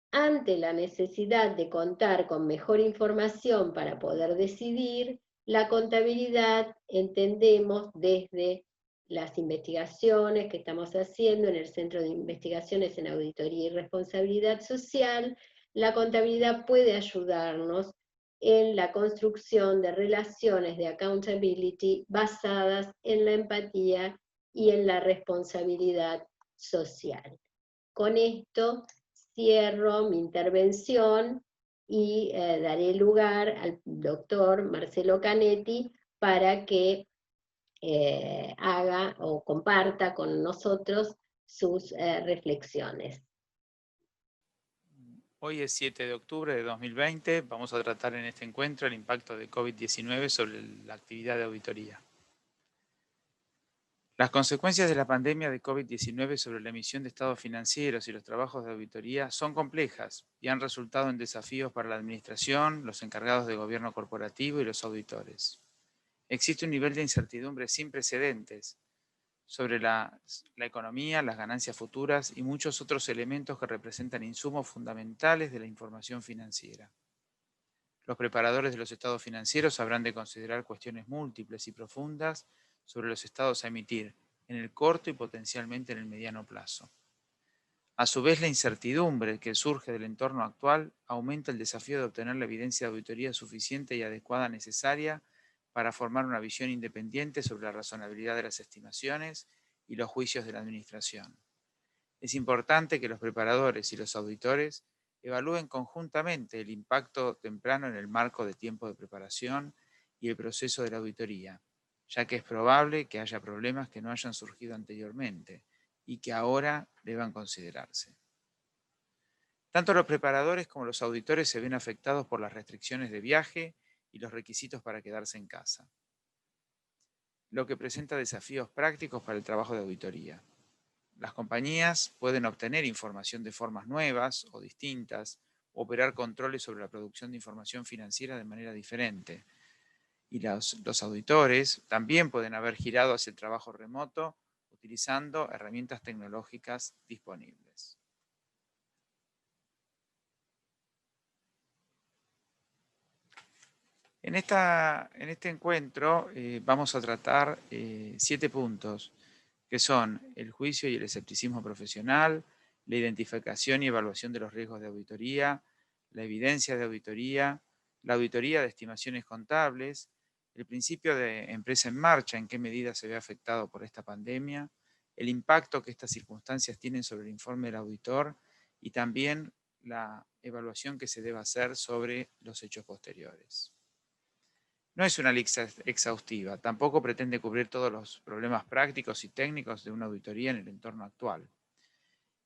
Ante la necesidad de contar con mejor información para poder decidir, la contabilidad entendemos desde las investigaciones que estamos haciendo en el Centro de Investigaciones en Auditoría y Responsabilidad Social, la contabilidad puede ayudarnos en la construcción de relaciones de accountability basadas en la empatía y en la responsabilidad social. Con esto cierro mi intervención y daré lugar al doctor Marcelo Canetti para que haga o comparta con nosotros sus reflexiones. Hoy es 7 de octubre de 2020. Vamos a tratar en este encuentro el impacto de COVID-19 sobre la actividad de auditoría. Las consecuencias de la pandemia de COVID-19 sobre la emisión de estados financieros y los trabajos de auditoría son complejas y han resultado en desafíos para la administración, los encargados de gobierno corporativo y los auditores. Existe un nivel de incertidumbre sin precedentes sobre la economía, las ganancias futuras y muchos otros elementos que representan insumos fundamentales de la información financiera. Los preparadores de los estados financieros habrán de considerar cuestiones múltiples y profundas sobre los estados a emitir en el corto y potencialmente en el mediano plazo. A su vez, la incertidumbre que surge del entorno actual aumenta el desafío de obtener la evidencia de auditoría suficiente y adecuada necesaria para formar una visión independiente sobre la razonabilidad de las estimaciones y los juicios de la administración. Es importante que los preparadores y los auditores evalúen conjuntamente el impacto temprano en el marco de tiempo de preparación y el proceso de la auditoría, ya que es probable que haya problemas que no hayan surgido anteriormente y que ahora deban considerarse. Tanto los preparadores como los auditores se ven afectados por las restricciones de viaje y los requisitos para quedarse en casa, lo que presenta desafíos prácticos para el trabajo de auditoría. Las compañías pueden obtener información de formas nuevas o distintas, o operar controles sobre la producción de información financiera de manera diferente. Y los auditores también pueden haber girado hacia el trabajo remoto utilizando herramientas tecnológicas disponibles. En este encuentro vamos a tratar 7 puntos, que son el juicio y el escepticismo profesional, la identificación y evaluación de los riesgos de auditoría, la evidencia de auditoría, la auditoría de estimaciones contables, el principio de empresa en marcha, en qué medida se ve afectado por esta pandemia, el impacto que estas circunstancias tienen sobre el informe del auditor y también la evaluación que se debe hacer sobre los hechos posteriores. No es una lista exhaustiva, tampoco pretende cubrir todos los problemas prácticos y técnicos de una auditoría en el entorno actual.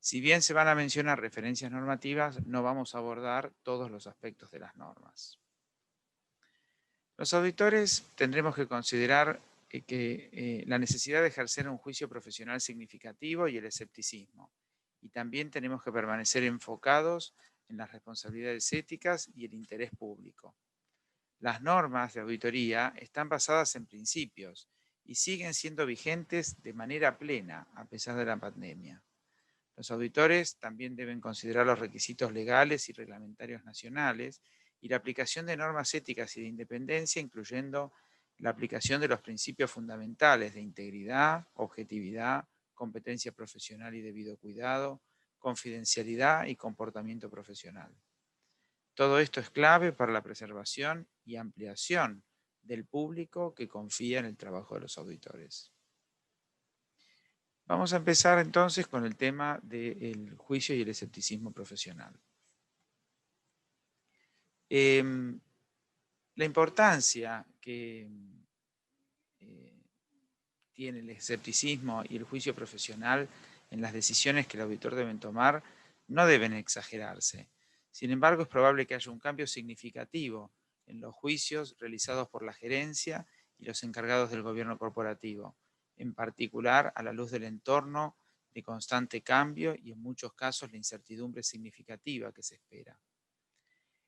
Si bien se van a mencionar referencias normativas, no vamos a abordar todos los aspectos de las normas. Los auditores tendremos que considerar la necesidad de ejercer un juicio profesional significativo y el escepticismo. Y también tenemos que permanecer enfocados en las responsabilidades éticas y el interés público. Las normas de auditoría están basadas en principios y siguen siendo vigentes de manera plena a pesar de la pandemia. Los auditores también deben considerar los requisitos legales y reglamentarios nacionales y la aplicación de normas éticas y de independencia, incluyendo la aplicación de los principios fundamentales de integridad, objetividad, competencia profesional y debido cuidado, confidencialidad y comportamiento profesional. Todo esto es clave para la preservación y ampliación del público que confía en el trabajo de los auditores. Vamos a empezar entonces con el tema del juicio y el escepticismo profesional. La importancia que tiene el escepticismo y el juicio profesional en las decisiones que el auditor debe tomar no deben exagerarse. Sin embargo, es probable que haya un cambio significativo en los juicios realizados por la gerencia y los encargados del gobierno corporativo, en particular a la luz del entorno de constante cambio y en muchos casos la incertidumbre significativa que se espera.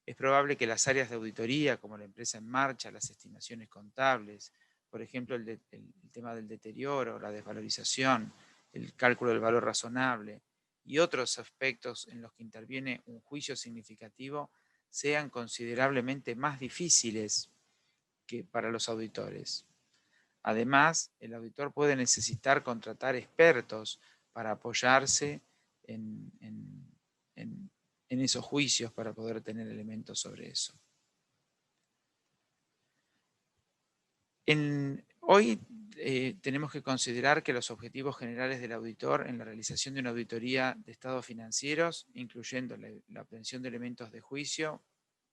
Es probable que las áreas de auditoría, como la empresa en marcha, las estimaciones contables, por ejemplo, el tema del deterioro, la desvalorización, el cálculo del valor razonable y otros aspectos en los que interviene un juicio significativo, sean considerablemente más difíciles que para los auditores. Además, el auditor puede necesitar contratar expertos para apoyarse en esos juicios para poder tener elementos sobre eso. Hoy tenemos que considerar que los objetivos generales del auditor en la realización de una auditoría de estados financieros, incluyendo la obtención de elementos de juicio,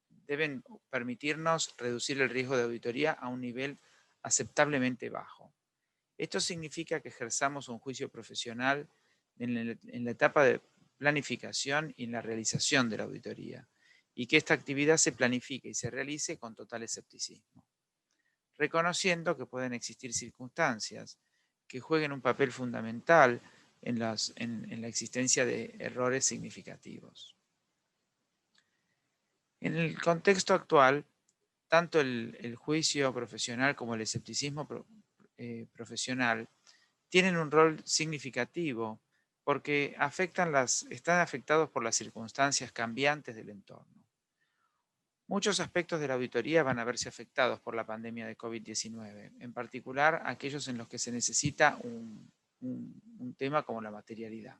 deben permitirnos reducir el riesgo de auditoría a un nivel aceptablemente bajo. Esto significa que ejerzamos un juicio profesional en la etapa de planificación y en la realización de la auditoría, y que esta actividad se planifique y se realice con total escepticismo, reconociendo que pueden existir circunstancias que jueguen un papel fundamental en la existencia de errores significativos. En el contexto actual, tanto el juicio profesional como el escepticismo profesional tienen un rol significativo porque están afectados por las circunstancias cambiantes del entorno. Muchos aspectos de la auditoría van a verse afectados por la pandemia de COVID-19, en particular aquellos en los que se necesita un tema como la materialidad.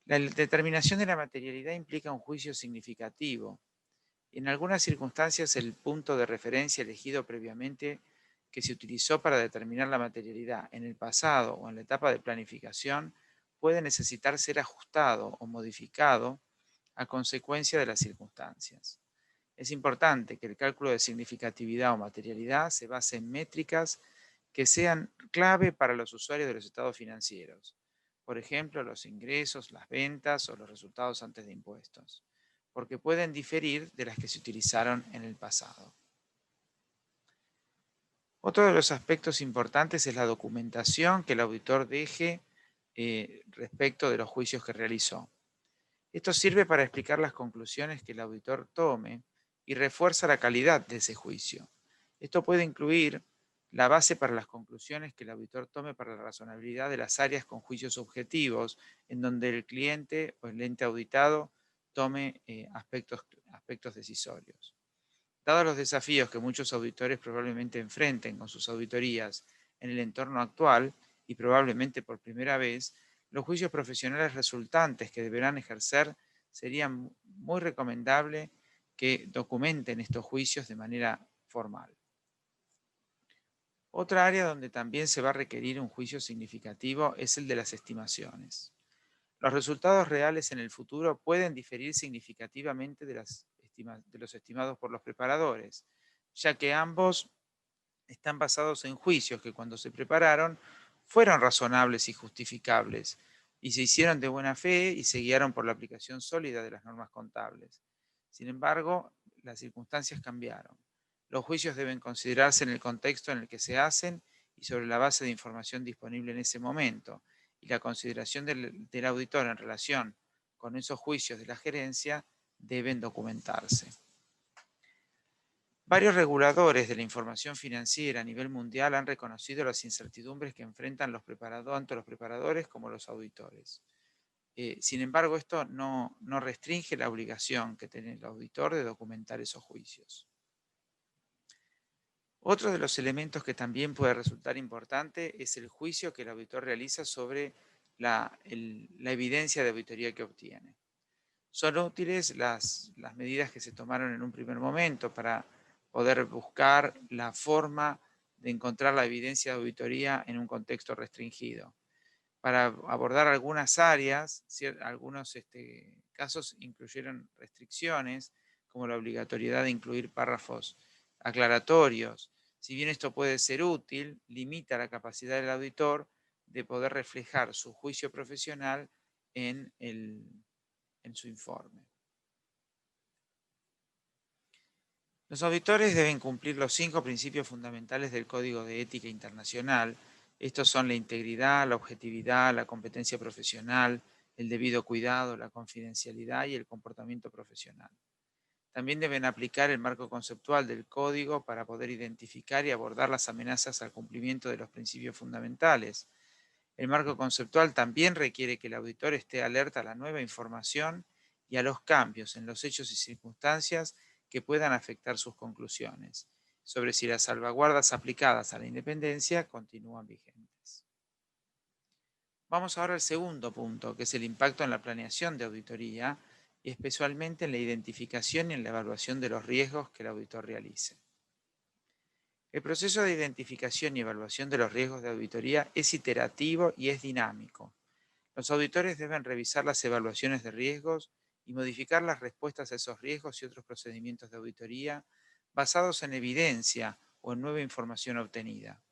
La determinación de la materialidad implica un juicio significativo. En algunas circunstancias, el punto de referencia elegido previamente que se utilizó para determinar la materialidad en el pasado o en la etapa de planificación puede necesitar ser ajustado o modificado a consecuencia de las circunstancias. Es importante que el cálculo de significatividad o materialidad se base en métricas que sean clave para los usuarios de los estados financieros. Por ejemplo, los ingresos, las ventas o los resultados antes de impuestos, porque pueden diferir de las que se utilizaron en el pasado. Otro de los aspectos importantes es la documentación que el auditor deje respecto de los juicios que realizó. Esto sirve para explicar las conclusiones que el auditor tome y refuerza la calidad de ese juicio. Esto puede incluir la base para las conclusiones que el auditor tome para la razonabilidad de las áreas con juicios objetivos, en donde el cliente o el ente auditado tome aspectos decisorios. Dados los desafíos que muchos auditores probablemente enfrenten con sus auditorías en el entorno actual, y probablemente por primera vez, los juicios profesionales resultantes que deberán ejercer serían muy recomendable que documenten estos juicios de manera formal. Otra área donde también se va a requerir un juicio significativo es el de las estimaciones. Los resultados reales en el futuro pueden diferir significativamente de los estimados por los preparadores, ya que ambos están basados en juicios que cuando se prepararon fueron razonables y justificables, y se hicieron de buena fe y se guiaron por la aplicación sólida de las normas contables. Sin embargo, las circunstancias cambiaron. Los juicios deben considerarse en el contexto en el que se hacen y sobre la base de información disponible en ese momento, y la consideración del auditor en relación con esos juicios de la gerencia deben documentarse. Varios reguladores de la información financiera a nivel mundial han reconocido las incertidumbres que enfrentan tanto los preparadores como los auditores. Sin embargo, esto no restringe la obligación que tiene el auditor de documentar esos juicios. Otro de los elementos que también puede resultar importante es el juicio que el auditor realiza sobre la evidencia de auditoría que obtiene. Son útiles las medidas que se tomaron en un primer momento para poder buscar la forma de encontrar la evidencia de auditoría en un contexto restringido. Para abordar algunas áreas, algunos casos incluyeron restricciones, como la obligatoriedad de incluir párrafos aclaratorios. Si bien esto puede ser útil, limita la capacidad del auditor de poder reflejar su juicio profesional en su informe. Los auditores deben cumplir los 5 principios fundamentales del Código de Ética Internacional. Estos son la integridad, la objetividad, la competencia profesional, el debido cuidado, la confidencialidad y el comportamiento profesional. También deben aplicar el marco conceptual del Código para poder identificar y abordar las amenazas al cumplimiento de los principios fundamentales. El marco conceptual también requiere que el auditor esté alerta a la nueva información y a los cambios en los hechos y circunstancias que puedan afectar sus conclusiones, sobre si las salvaguardas aplicadas a la independencia continúan vigentes. Vamos ahora al segundo punto, que es el impacto en la planeación de auditoría y especialmente en la identificación y en la evaluación de los riesgos que el auditor realice. El proceso de identificación y evaluación de los riesgos de auditoría es iterativo y es dinámico. Los auditores deben revisar las evaluaciones de riesgos y modificar las respuestas a esos riesgos y otros procedimientos de auditoría basados en evidencia o en nueva información obtenida.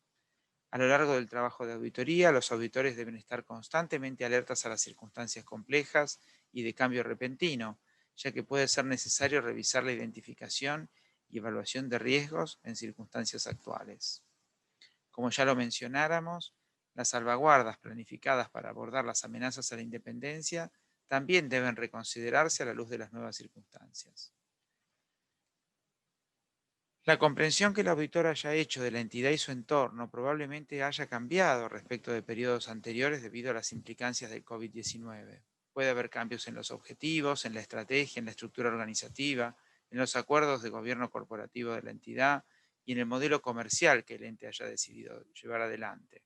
A lo largo del trabajo de auditoría, los auditores deben estar constantemente alertas a las circunstancias complejas y de cambio repentino, ya que puede ser necesario revisar la identificación y evaluación de riesgos en circunstancias actuales. Como ya lo mencionáramos, las salvaguardas planificadas para abordar las amenazas a la independencia también deben reconsiderarse a la luz de las nuevas circunstancias. La comprensión que el auditor haya hecho de la entidad y su entorno probablemente haya cambiado respecto de periodos anteriores debido a las implicancias del COVID-19. Puede haber cambios en los objetivos, en la estrategia, en la estructura organizativa, en los acuerdos de gobierno corporativo de la entidad y en el modelo comercial que el ente haya decidido llevar adelante.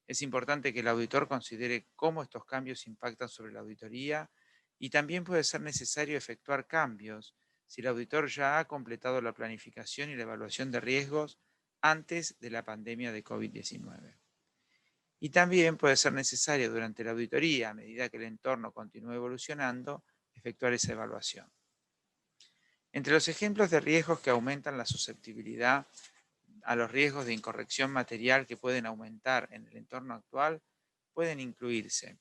Es importante que el auditor considere cómo estos cambios impactan sobre la auditoría y también puede ser necesario efectuar cambios si el auditor ya ha completado la planificación y la evaluación de riesgos antes de la pandemia de COVID-19. Y también puede ser necesario durante la auditoría, a medida que el entorno continúe evolucionando, efectuar esa evaluación. Entre los ejemplos de riesgos que aumentan la susceptibilidad a los riesgos de incorrección material que pueden aumentar en el entorno actual, pueden incluirse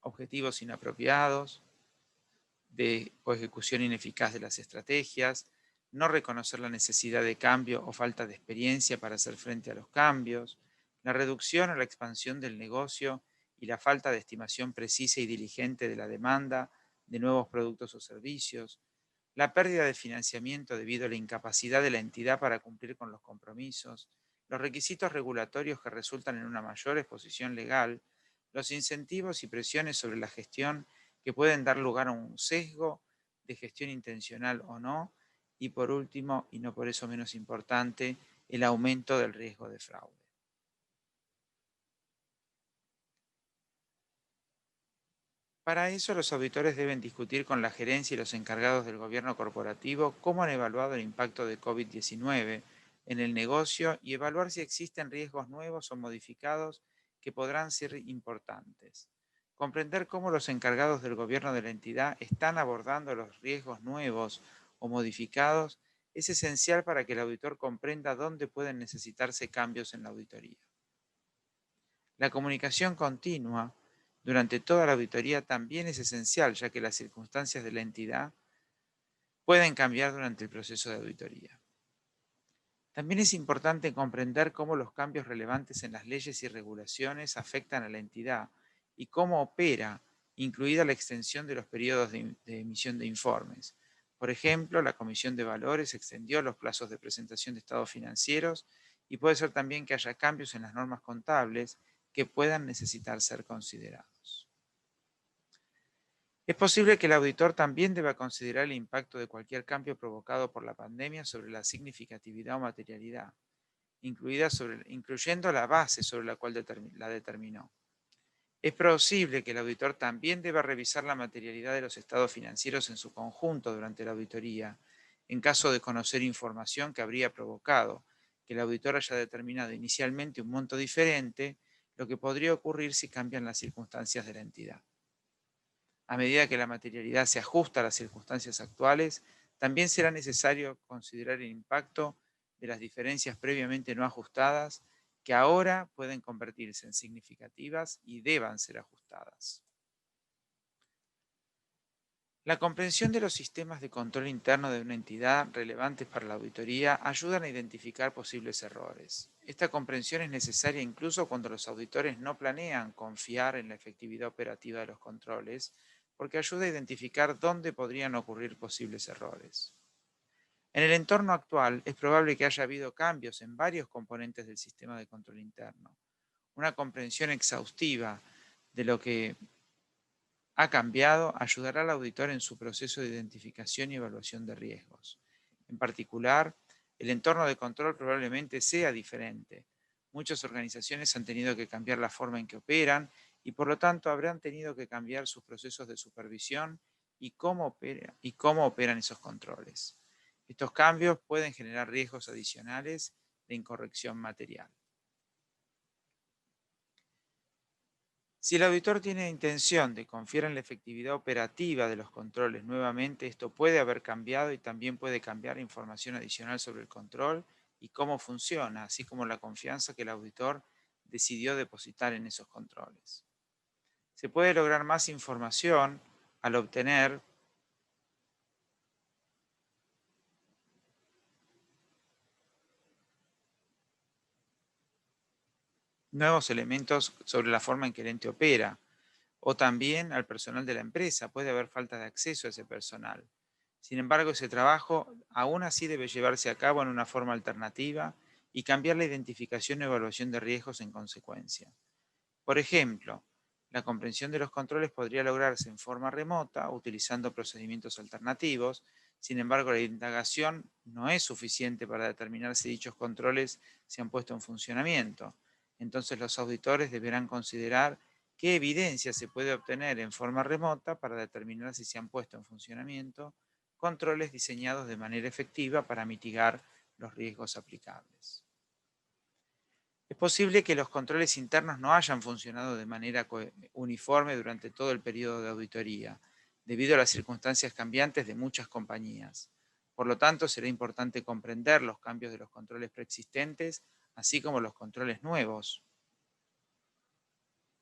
objetivos inapropiados, o ejecución ineficaz de las estrategias, no reconocer la necesidad de cambio o falta de experiencia para hacer frente a los cambios, la reducción o la expansión del negocio y la falta de estimación precisa y diligente de la demanda de nuevos productos o servicios, la pérdida de financiamiento debido a la incapacidad de la entidad para cumplir con los compromisos, los requisitos regulatorios que resultan en una mayor exposición legal, los incentivos y presiones sobre la gestión que pueden dar lugar a un sesgo de gestión intencional o no, y por último, y no por eso menos importante, el aumento del riesgo de fraude. Para eso, los auditores deben discutir con la gerencia y los encargados del gobierno corporativo cómo han evaluado el impacto de COVID-19 en el negocio y evaluar si existen riesgos nuevos o modificados que podrán ser importantes. Comprender cómo los encargados del gobierno de la entidad están abordando los riesgos nuevos o modificados es esencial para que el auditor comprenda dónde pueden necesitarse cambios en la auditoría. La comunicación continua durante toda la auditoría también es esencial, ya que las circunstancias de la entidad pueden cambiar durante el proceso de auditoría. También es importante comprender cómo los cambios relevantes en las leyes y regulaciones afectan a la entidad y cómo opera, incluida la extensión de los periodos de emisión de informes. Por ejemplo, la Comisión de Valores extendió los plazos de presentación de estados financieros y puede ser también que haya cambios en las normas contables que puedan necesitar ser considerados. Es posible que el auditor también deba considerar el impacto de cualquier cambio provocado por la pandemia sobre la significatividad o materialidad, incluyendo la base sobre la cual la determinó. Es posible que el auditor también deba revisar la materialidad de los estados financieros en su conjunto durante la auditoría, en caso de conocer información que habría provocado que el auditor haya determinado inicialmente un monto diferente, lo que podría ocurrir si cambian las circunstancias de la entidad. A medida que la materialidad se ajusta a las circunstancias actuales, también será necesario considerar el impacto de las diferencias previamente no ajustadas que ahora pueden convertirse en significativas y deban ser ajustadas. La comprensión de los sistemas de control interno de una entidad relevantes para la auditoría ayudan a identificar posibles errores. Esta comprensión es necesaria incluso cuando los auditores no planean confiar en la efectividad operativa de los controles, porque ayuda a identificar dónde podrían ocurrir posibles errores. En el entorno actual es probable que haya habido cambios en varios componentes del sistema de control interno. Una comprensión exhaustiva de lo que ha cambiado ayudará al auditor en su proceso de identificación y evaluación de riesgos. En particular, el entorno de control probablemente sea diferente. Muchas organizaciones han tenido que cambiar la forma en que operan y por lo tanto habrán tenido que cambiar sus procesos de supervisión y cómo operan esos controles. Estos cambios pueden generar riesgos adicionales de incorrección material. Si el auditor tiene intención de confiar en la efectividad operativa de los controles nuevamente, esto puede haber cambiado y también puede cambiar información adicional sobre el control y cómo funciona, así como la confianza que el auditor decidió depositar en esos controles. Se puede lograr más información al obtener nuevos elementos sobre la forma en que el ente opera, o también al personal de la empresa. Puede haber falta de acceso a ese personal. Sin embargo, ese trabajo aún así debe llevarse a cabo en una forma alternativa y cambiar la identificación y evaluación de riesgos en consecuencia. Por ejemplo, la comprensión de los controles podría lograrse en forma remota utilizando procedimientos alternativos. Sin embargo, la indagación no es suficiente para determinar si dichos controles se han puesto en funcionamiento. Entonces, los auditores deberán considerar qué evidencia se puede obtener en forma remota para determinar si se han puesto en funcionamiento controles diseñados de manera efectiva para mitigar los riesgos aplicables. Es posible que los controles internos no hayan funcionado de manera uniforme durante todo el periodo de auditoría, debido a las circunstancias cambiantes de muchas compañías. Por lo tanto, será importante comprender los cambios de los controles preexistentes, así como los controles nuevos,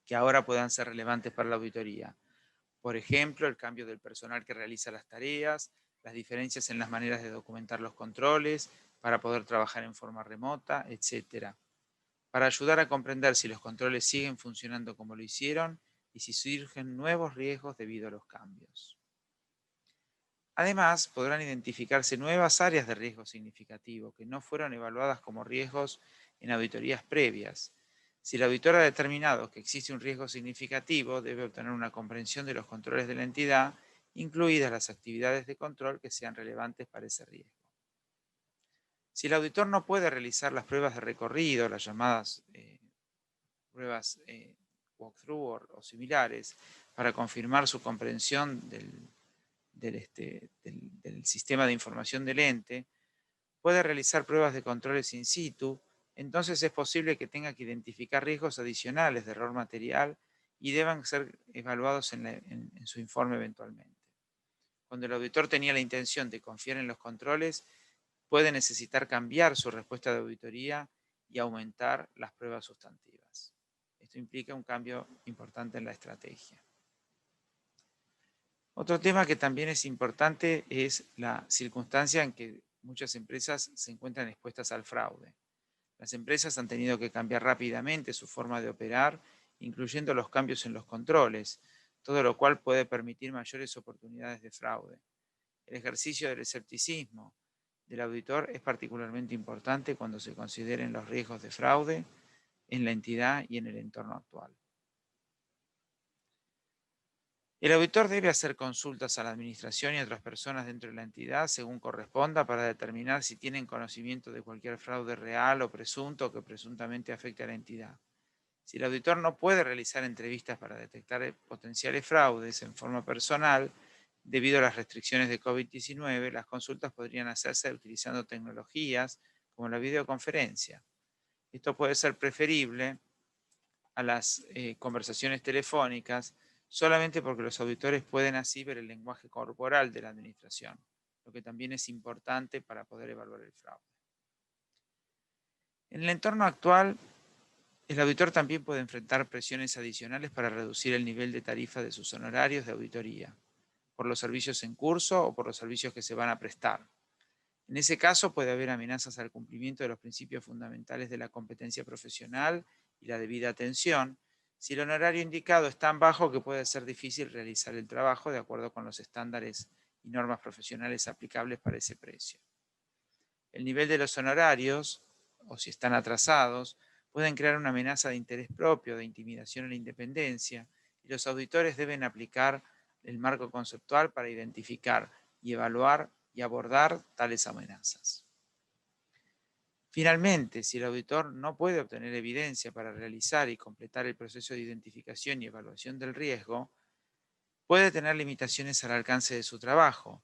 que ahora puedan ser relevantes para la auditoría. Por ejemplo, el cambio del personal que realiza las tareas, las diferencias en las maneras de documentar los controles, para poder trabajar en forma remota, etc. Para ayudar a comprender si los controles siguen funcionando como lo hicieron y si surgen nuevos riesgos debido a los cambios. Además, podrán identificarse nuevas áreas de riesgo significativo que no fueron evaluadas como riesgos en auditorías previas. Si el auditor ha determinado que existe un riesgo significativo, debe obtener una comprensión de los controles de la entidad, incluidas las actividades de control que sean relevantes para ese riesgo. Si el auditor no puede realizar las pruebas de recorrido, las llamadas pruebas walkthrough o similares, para confirmar su comprensión del sistema de información del ente, puede realizar pruebas de controles in situ, entonces es posible que tenga que identificar riesgos adicionales de error material y deban ser evaluados en su informe eventualmente. Cuando el auditor tenía la intención de confiar en los controles, puede necesitar cambiar su respuesta de auditoría y aumentar las pruebas sustantivas. Esto implica un cambio importante en la estrategia. Otro tema que también es importante es la circunstancia en que muchas empresas se encuentran expuestas al fraude. Las empresas han tenido que cambiar rápidamente su forma de operar, incluyendo los cambios en los controles, todo lo cual puede permitir mayores oportunidades de fraude. El ejercicio del escepticismo del auditor es particularmente importante cuando se consideren los riesgos de fraude en la entidad y en el entorno actual. El auditor debe hacer consultas a la administración y a otras personas dentro de la entidad según corresponda para determinar si tienen conocimiento de cualquier fraude real o presunto que presuntamente afecte a la entidad. Si el auditor no puede realizar entrevistas para detectar potenciales fraudes en forma personal, debido a las restricciones de COVID-19, las consultas podrían hacerse utilizando tecnologías como la videoconferencia. Esto puede ser preferible a las conversaciones telefónicas solamente porque los auditores pueden así ver el lenguaje corporal de la administración, lo que también es importante para poder evaluar el fraude. En el entorno actual, el auditor también puede enfrentar presiones adicionales para reducir el nivel de tarifa de sus honorarios de auditoría, por los servicios en curso o por los servicios que se van a prestar. En ese caso puede haber amenazas al cumplimiento de los principios fundamentales de la competencia profesional y la debida atención, si el honorario indicado es tan bajo que puede ser difícil realizar el trabajo de acuerdo con los estándares y normas profesionales aplicables para ese precio. El nivel de los honorarios, o si están atrasados, pueden crear una amenaza de interés propio, de intimidación a la independencia, y los auditores deben aplicar el marco conceptual para identificar y evaluar y abordar tales amenazas. Finalmente, si el auditor no puede obtener evidencia para realizar y completar el proceso de identificación y evaluación del riesgo, puede tener limitaciones al alcance de su trabajo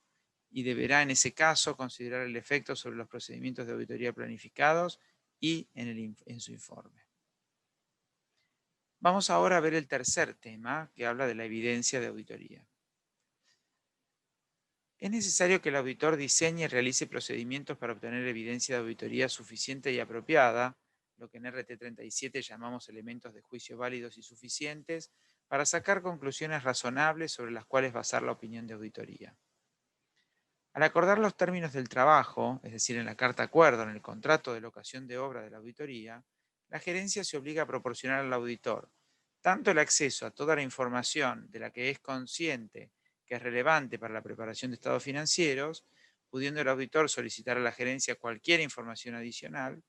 y deberá en ese caso considerar el efecto sobre los procedimientos de auditoría planificados y en su informe. Vamos ahora a ver el tercer tema que habla de la evidencia de auditoría. Es necesario que el auditor diseñe y realice procedimientos para obtener evidencia de auditoría suficiente y apropiada, lo que en RT37 llamamos elementos de juicio válidos y suficientes, para sacar conclusiones razonables sobre las cuales basar la opinión de auditoría. Al acordar los términos del trabajo, es decir, en la carta acuerdo, en el contrato de locación de obra de la auditoría, la gerencia se obliga a proporcionar al auditor tanto el acceso a toda la información de la que es consciente que es relevante para la preparación de estados financieros, pudiendo el auditor solicitar a la gerencia cualquier información adicional,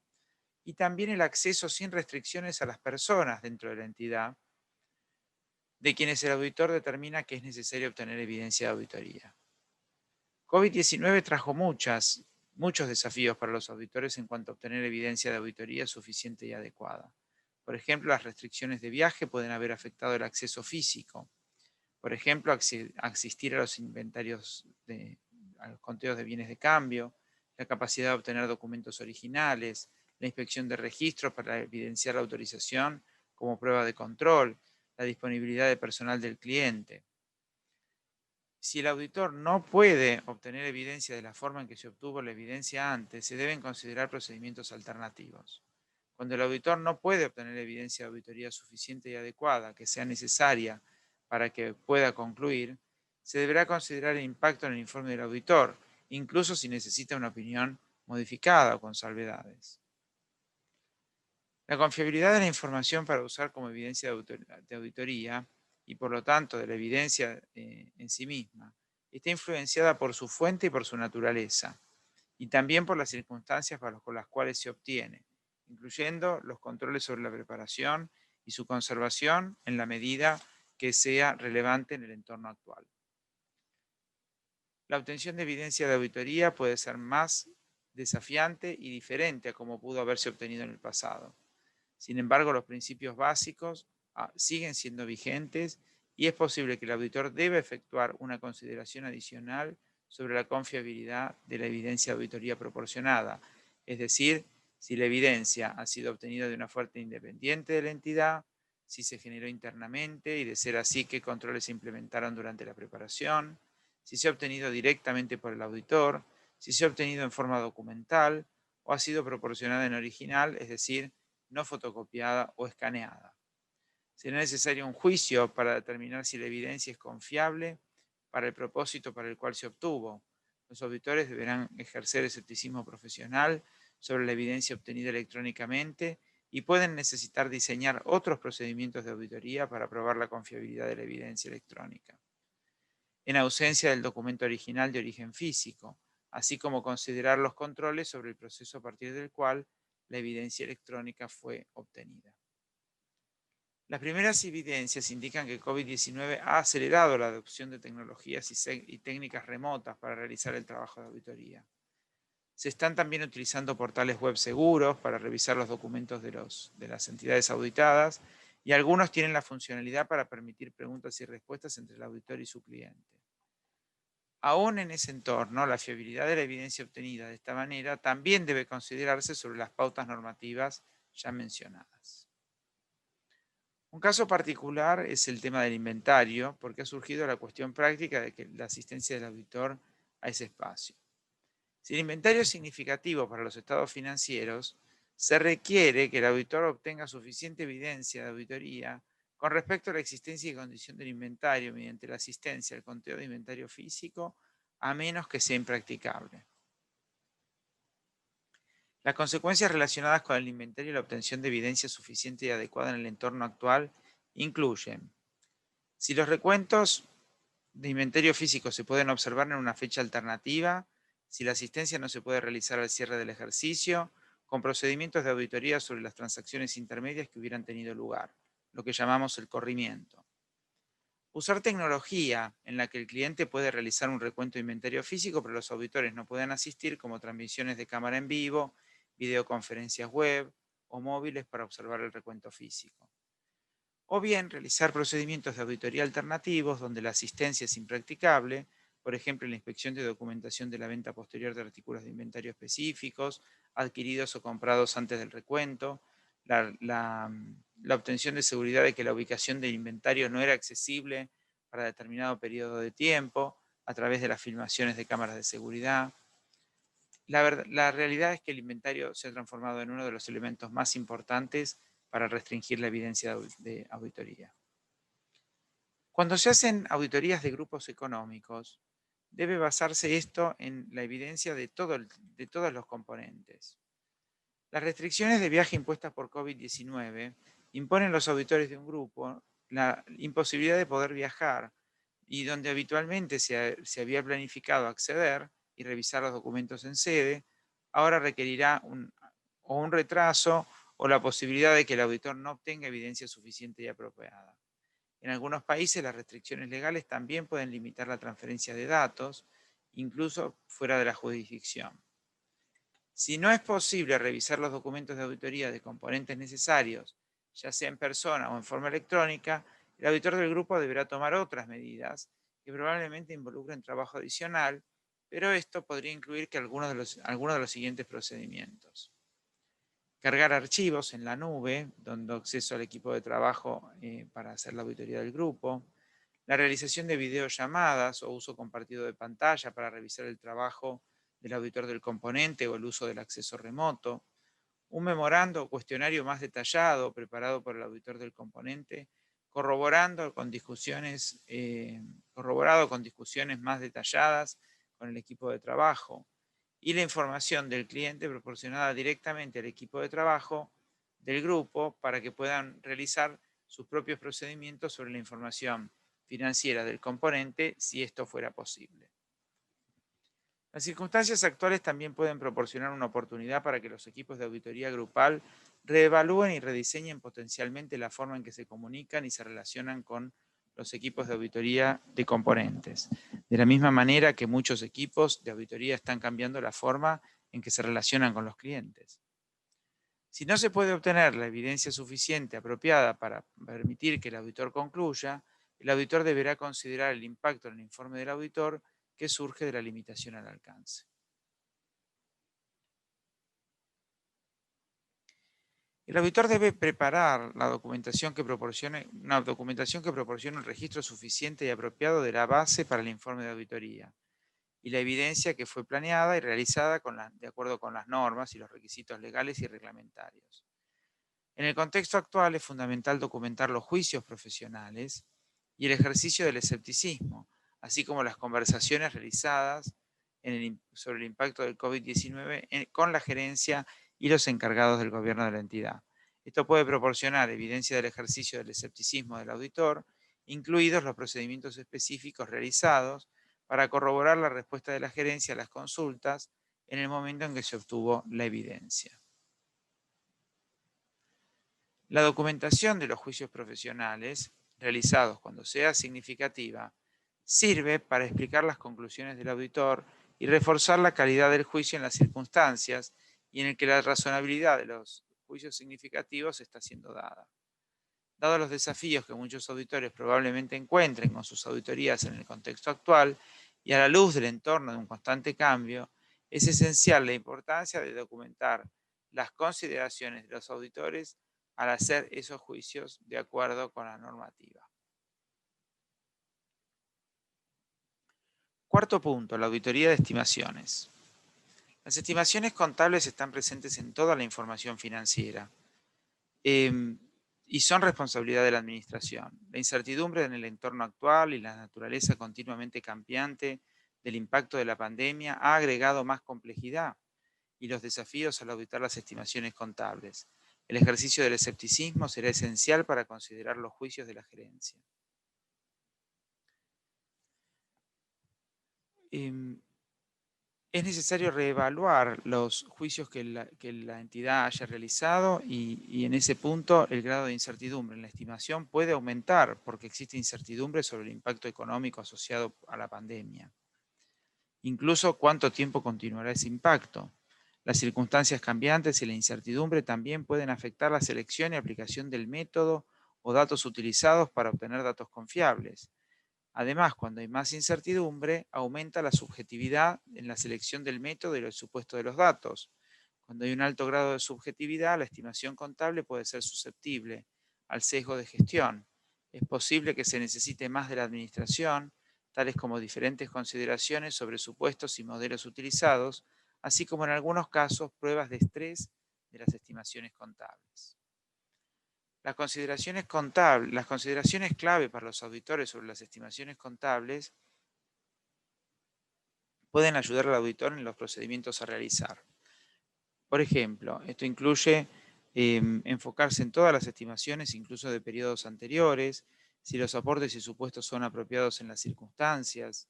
y también el acceso sin restricciones a las personas dentro de la entidad, de quienes el auditor determina que es necesario obtener evidencia de auditoría. COVID-19 trajo muchos desafíos para los auditores en cuanto a obtener evidencia de auditoría suficiente y adecuada. Por ejemplo, las restricciones de viaje pueden haber afectado el acceso físico. Por ejemplo, asistir a los inventarios, a los conteos de bienes de cambio, la capacidad de obtener documentos originales, la inspección de registros para evidenciar la autorización como prueba de control, la disponibilidad de personal del cliente. Si el auditor no puede obtener evidencia de la forma en que se obtuvo la evidencia antes, se deben considerar procedimientos alternativos. Cuando el auditor no puede obtener evidencia de auditoría suficiente y adecuada que sea necesaria para que pueda concluir, se deberá considerar el impacto en el informe del auditor, incluso si necesita una opinión modificada o con salvedades. La confiabilidad de la información para usar como evidencia de auditoría y por lo tanto de la evidencia en sí misma está influenciada por su fuente y por su naturaleza y también por las circunstancias con las cuales se obtiene, incluyendo los controles sobre la preparación y su conservación en la medida que sea relevante en el entorno actual. La obtención de evidencia de auditoría puede ser más desafiante y diferente a como pudo haberse obtenido en el pasado. Sin embargo, los principios básicos siguen siendo vigentes y es posible que el auditor deba efectuar una consideración adicional sobre la confiabilidad de la evidencia de auditoría proporcionada, es decir, si la evidencia ha sido obtenida de una fuente independiente de la entidad, si se generó internamente y de ser así, qué controles se implementaron durante la preparación, si se ha obtenido directamente por el auditor, si se ha obtenido en forma documental o ha sido proporcionada en original, es decir, no fotocopiada o escaneada. Será necesario un juicio para determinar si la evidencia es confiable para el propósito para el cual se obtuvo. Los auditores deberán ejercer escepticismo profesional sobre la evidencia obtenida electrónicamente y pueden necesitar diseñar otros procedimientos de auditoría para probar la confiabilidad de la evidencia electrónica. En ausencia del documento original de origen físico, así como considerar los controles sobre el proceso a partir del cual la evidencia electrónica fue obtenida. Las primeras evidencias indican que COVID-19 ha acelerado la adopción de tecnologías y técnicas remotas para realizar el trabajo de auditoría. Se están también utilizando portales web seguros para revisar los documentos de las entidades auditadas y algunos tienen la funcionalidad para permitir preguntas y respuestas entre el auditor y su cliente. Aún en ese entorno, la fiabilidad de la evidencia obtenida de esta manera también debe considerarse sobre las pautas normativas ya mencionadas. Un caso particular es el tema del inventario, porque ha surgido la cuestión práctica de que la asistencia del auditor a ese espacio. Si el inventario es significativo para los estados financieros, se requiere que el auditor obtenga suficiente evidencia de auditoría con respecto a la existencia y condición del inventario mediante la asistencia al conteo de inventario físico, a menos que sea impracticable. Las consecuencias relacionadas con el inventario y la obtención de evidencia suficiente y adecuada en el entorno actual incluyen: si los recuentos de inventario físico se pueden observar en una fecha alternativa, si la asistencia no se puede realizar al cierre del ejercicio, con procedimientos de auditoría sobre las transacciones intermedias que hubieran tenido lugar, lo que llamamos el corrimiento. Usar tecnología en la que el cliente puede realizar un recuento de inventario físico, pero los auditores no pueden asistir, como transmisiones de cámara en vivo, videoconferencias web o móviles para observar el recuento físico. O bien realizar procedimientos de auditoría alternativos donde la asistencia es impracticable, por ejemplo, la inspección de documentación de la venta posterior de artículos de inventario específicos, adquiridos o comprados antes del recuento, la obtención de seguridad de que la ubicación del inventario no era accesible para determinado periodo de tiempo, a través de las filmaciones de cámaras de seguridad. La realidad es que el inventario se ha transformado en uno de los elementos más importantes para restringir la evidencia de auditoría. Cuando se hacen auditorías de grupos económicos, debe basarse esto en la evidencia de todos los componentes. Las restricciones de viaje impuestas por COVID-19 imponen a los auditores de un grupo la imposibilidad de poder viajar y donde habitualmente se había planificado acceder y revisar los documentos en sede, ahora requerirá un retraso o la posibilidad de que el auditor no obtenga evidencia suficiente y apropiada. En algunos países las restricciones legales también pueden limitar la transferencia de datos, incluso fuera de la jurisdicción. Si no es posible revisar los documentos de auditoría de componentes necesarios, ya sea en persona o en forma electrónica, el auditor del grupo deberá tomar otras medidas que probablemente involucren trabajo adicional, pero esto podría incluir que algunos de los siguientes procedimientos. cargar archivos en la nube, dando acceso al equipo de trabajo para hacer la auditoría del grupo, la realización de videollamadas o uso compartido de pantalla para revisar el trabajo del auditor del componente o el uso del acceso remoto, un memorando o cuestionario más detallado preparado por el auditor del componente, corroborado con discusiones más detalladas con el equipo de trabajo, y la información del cliente proporcionada directamente al equipo de trabajo del grupo para que puedan realizar sus propios procedimientos sobre la información financiera del componente si esto fuera posible. Las circunstancias actuales también pueden proporcionar una oportunidad para que los equipos de auditoría grupal reevalúen y rediseñen potencialmente la forma en que se comunican y se relacionan con los equipos de auditoría de componentes. De la misma manera que muchos equipos de auditoría están cambiando la forma en que se relacionan con los clientes. Si no se puede obtener la evidencia suficiente apropiada para permitir que el auditor concluya, el auditor deberá considerar el impacto en el informe del auditor que surge de la limitación al alcance. El auditor debe preparar una documentación que proporcione un registro suficiente y apropiado de la base para el informe de auditoría y la evidencia que fue planeada y realizada de acuerdo con las normas y los requisitos legales y reglamentarios. En el contexto actual es fundamental documentar los juicios profesionales y el ejercicio del escepticismo, así como las conversaciones realizadas sobre el impacto del COVID-19 con la gerencia y los encargados del gobierno de la entidad. Esto puede proporcionar evidencia del ejercicio del escepticismo del auditor, incluidos los procedimientos específicos realizados para corroborar la respuesta de la gerencia a las consultas en el momento en que se obtuvo la evidencia. La documentación de los juicios profesionales, realizados cuando sea significativa, sirve para explicar las conclusiones del auditor y reforzar la calidad del juicio en las circunstancias y en el que la razonabilidad de los juicios significativos está siendo dada. Dados los desafíos que muchos auditores probablemente encuentren con sus auditorías en el contexto actual y a la luz del entorno de un constante cambio, es esencial la importancia de documentar las consideraciones de los auditores al hacer esos juicios de acuerdo con la normativa. Cuarto punto, la auditoría de estimaciones. Las estimaciones contables están presentes en toda la información financiera y son responsabilidad de la administración. La incertidumbre en el entorno actual y la naturaleza continuamente cambiante del impacto de la pandemia ha agregado más complejidad y los desafíos al auditar las estimaciones contables. El ejercicio del escepticismo será esencial para considerar los juicios de la gerencia. Es necesario reevaluar los juicios que la entidad haya realizado y en ese punto el grado de incertidumbre en la estimación puede aumentar porque existe incertidumbre sobre el impacto económico asociado a la pandemia. Incluso cuánto tiempo continuará ese impacto. Las circunstancias cambiantes y la incertidumbre también pueden afectar la selección y aplicación del método o datos utilizados para obtener datos confiables. Además, cuando hay más incertidumbre, aumenta la subjetividad en la selección del método y el supuesto de los datos. Cuando hay un alto grado de subjetividad, la estimación contable puede ser susceptible al sesgo de gestión. Es posible que se necesite más de la administración, tales como diferentes consideraciones sobre supuestos y modelos utilizados, así como en algunos casos pruebas de estrés de las estimaciones contables. Las consideraciones clave para los auditores sobre las estimaciones contables pueden ayudar al auditor en los procedimientos a realizar. Por ejemplo, esto incluye enfocarse en todas las estimaciones, incluso de periodos anteriores, si los aportes y supuestos son apropiados en las circunstancias,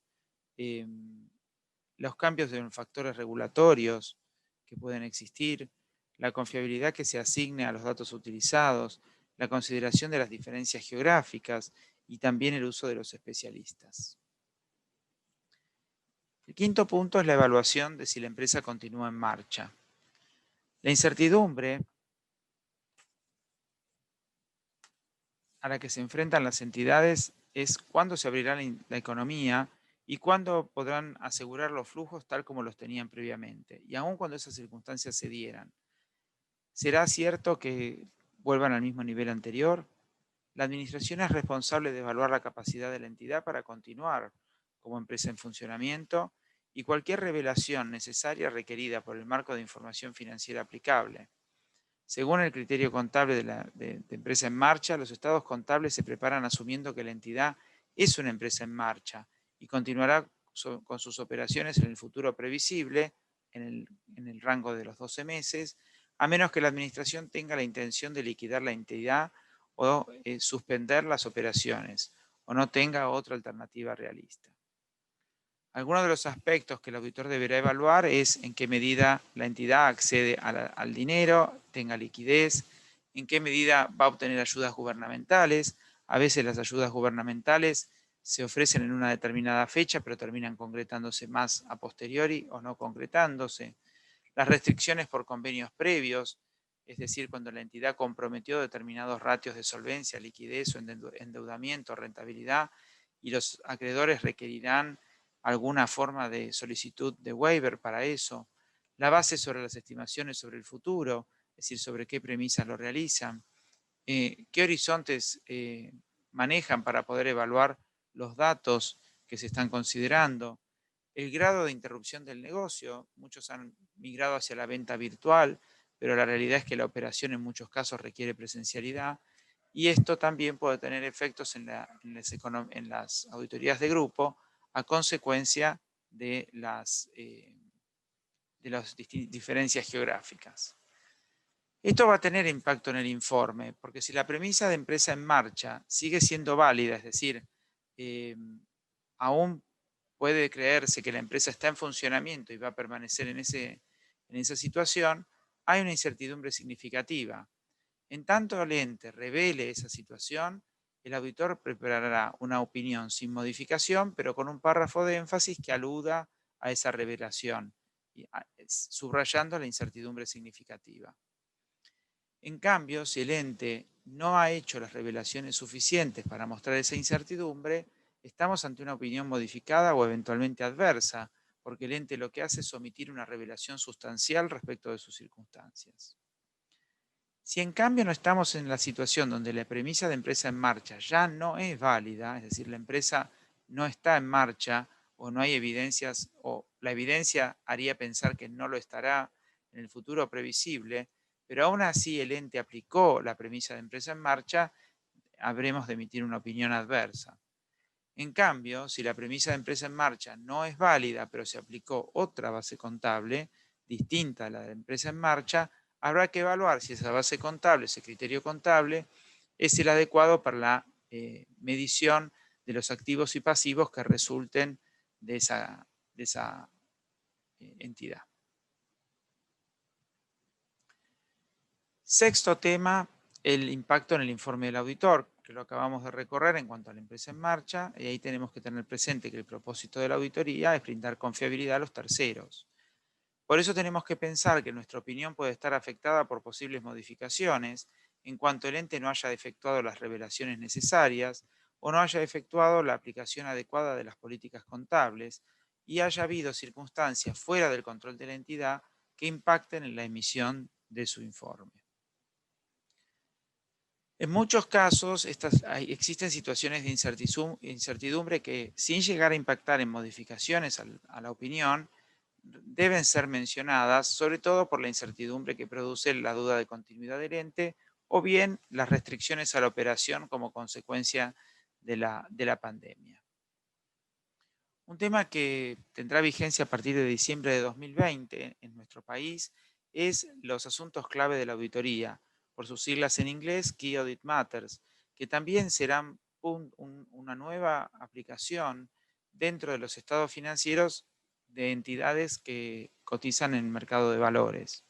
los cambios de factores regulatorios que pueden existir, la confiabilidad que se asigne a los datos utilizados, la consideración de las diferencias geográficas y también el uso de los especialistas. El quinto punto es la evaluación de si la empresa continúa en marcha. La incertidumbre a la que se enfrentan las entidades es cuándo se abrirá la economía y cuándo podrán asegurar los flujos tal como los tenían previamente, y aun cuando esas circunstancias se dieran. ¿Será cierto que vuelvan al mismo nivel anterior? La administración es responsable de evaluar la capacidad de la entidad para continuar como empresa en funcionamiento y cualquier revelación necesaria requerida por el marco de información financiera aplicable. Según el criterio contable de empresa en marcha, los estados contables se preparan asumiendo que la entidad es una empresa en marcha y continuará con sus operaciones en el futuro previsible, en el rango de los 12 meses, a menos que la administración tenga la intención de liquidar la entidad o suspender las operaciones, o no tenga otra alternativa realista. Algunos de los aspectos que el auditor deberá evaluar es en qué medida la entidad accede al dinero, tenga liquidez, en qué medida va a obtener ayudas gubernamentales. A veces las ayudas gubernamentales se ofrecen en una determinada fecha, pero terminan concretándose más a posteriori o no concretándose. Las restricciones por convenios previos, es decir, cuando la entidad comprometió determinados ratios de solvencia, liquidez o endeudamiento, rentabilidad, y los acreedores requerirán alguna forma de solicitud de waiver para eso. La base sobre las estimaciones sobre el futuro, es decir, sobre qué premisas lo realizan. Qué horizontes manejan para poder evaluar los datos que se están considerando. El grado de interrupción del negocio, muchos han migrado hacia la venta virtual, pero la realidad es que la operación en muchos casos requiere presencialidad y esto también puede tener efectos en las auditorías de grupo a consecuencia de las diferencias geográficas. Esto va a tener impacto en el informe, porque si la premisa de empresa en marcha sigue siendo válida, es decir, aún puede creerse que la empresa está en funcionamiento y va a permanecer en esa situación, hay una incertidumbre significativa. En tanto el ente revele esa situación, el auditor preparará una opinión sin modificación, pero con un párrafo de énfasis que aluda a esa revelación, subrayando la incertidumbre significativa. En cambio, si el ente no ha hecho las revelaciones suficientes para mostrar esa incertidumbre, estamos ante una opinión modificada o eventualmente adversa, porque el ente lo que hace es omitir una revelación sustancial respecto de sus circunstancias. Si en cambio no estamos en la situación donde la premisa de empresa en marcha ya no es válida, es decir, la empresa no está en marcha o no hay evidencias o la evidencia haría pensar que no lo estará en el futuro previsible, pero aún así el ente aplicó la premisa de empresa en marcha, habremos de emitir una opinión adversa. En cambio, si la premisa de empresa en marcha no es válida, pero se aplicó otra base contable distinta a la de empresa en marcha, habrá que evaluar si esa base contable, ese criterio contable, es el adecuado para la medición de los activos y pasivos que resulten de esa entidad. Sexto tema, el impacto en el informe del auditor, que lo acabamos de recorrer en cuanto a la empresa en marcha, y ahí tenemos que tener presente que el propósito de la auditoría es brindar confiabilidad a los terceros. Por eso tenemos que pensar que nuestra opinión puede estar afectada por posibles modificaciones en cuanto el ente no haya efectuado las revelaciones necesarias o no haya efectuado la aplicación adecuada de las políticas contables y haya habido circunstancias fuera del control de la entidad que impacten en la emisión de su informe. En muchos casos existen situaciones de incertidumbre que, sin llegar a impactar en modificaciones a la opinión, deben ser mencionadas, sobre todo por la incertidumbre que produce la duda de continuidad del ente o bien las restricciones a la operación como consecuencia de la pandemia. Un tema que tendrá vigencia a partir de diciembre de 2020 en nuestro país es los asuntos clave de la auditoría, por sus siglas en inglés Key Audit Matters, que también serán una nueva aplicación dentro de los estados financieros de entidades que cotizan en el mercado de valores.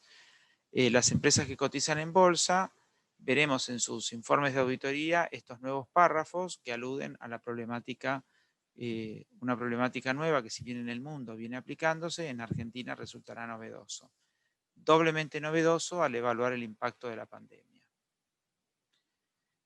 Las empresas que cotizan en bolsa, veremos en sus informes de auditoría estos nuevos párrafos que aluden a la problemática, una problemática nueva que si bien en el mundo viene aplicándose, en Argentina resultará novedoso. Doblemente novedoso al evaluar el impacto de la pandemia.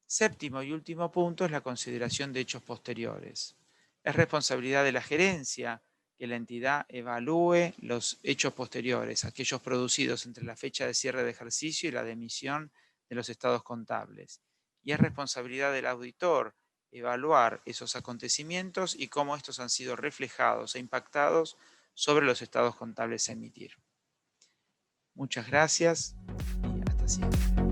Séptimo y último punto es la consideración de hechos posteriores. Es responsabilidad de la gerencia que la entidad evalúe los hechos posteriores, aquellos producidos entre la fecha de cierre de ejercicio y la de emisión de los estados contables. Y es responsabilidad del auditor evaluar esos acontecimientos y cómo estos han sido reflejados e impactados sobre los estados contables a emitir. Muchas gracias y hasta siempre.